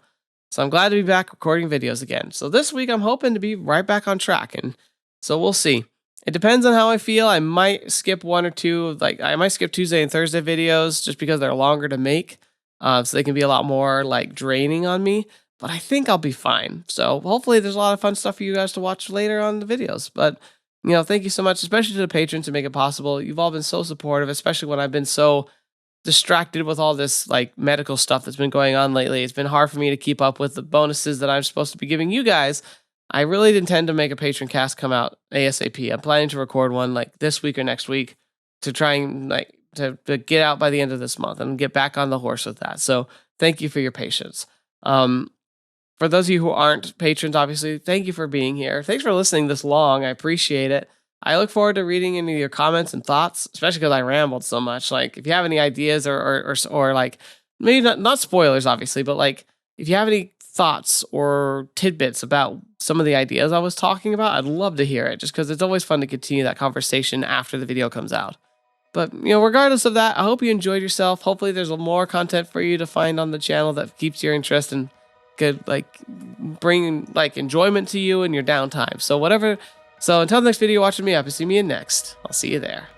So I'm glad to be back recording videos again. So this week I'm hoping to be right back on track, and so we'll see. It depends on how I feel. I might skip one or two, like I might skip Tuesday and Thursday videos just because they're longer to make, so they can be a lot more like draining on me. But I think I'll be fine. So hopefully there's a lot of fun stuff for you guys to watch later on the videos. But you know, thank you so much, especially to the patrons who make it possible. You've all been so supportive, especially when I've been so distracted with all this like medical stuff that's been going on lately. It's been hard for me to keep up with the bonuses that I'm supposed to be giving you guys. I really intend to make a patron cast come out ASAP. I'm planning to record one like this week or next week to try and like to get out by the end of this month and get back on the horse with that. So thank you for your patience. For those of you who aren't patrons, obviously, thank you for being here. Thanks for listening this long. I appreciate it. I look forward to reading any of your comments and thoughts, especially because I rambled so much. Like, if you have any ideas or like, maybe not spoilers, obviously, but like, if you have any thoughts or tidbits about some of the ideas I was talking about, I'd love to hear it, just because it's always fun to continue that conversation after the video comes out. But, you know, regardless of that, I hope you enjoyed yourself. Hopefully there's more content for you to find on the channel that keeps your interest and could like bring like enjoyment to you in your downtime. So whatever. So until the next video, watching me up and see me in next. I'll see you there.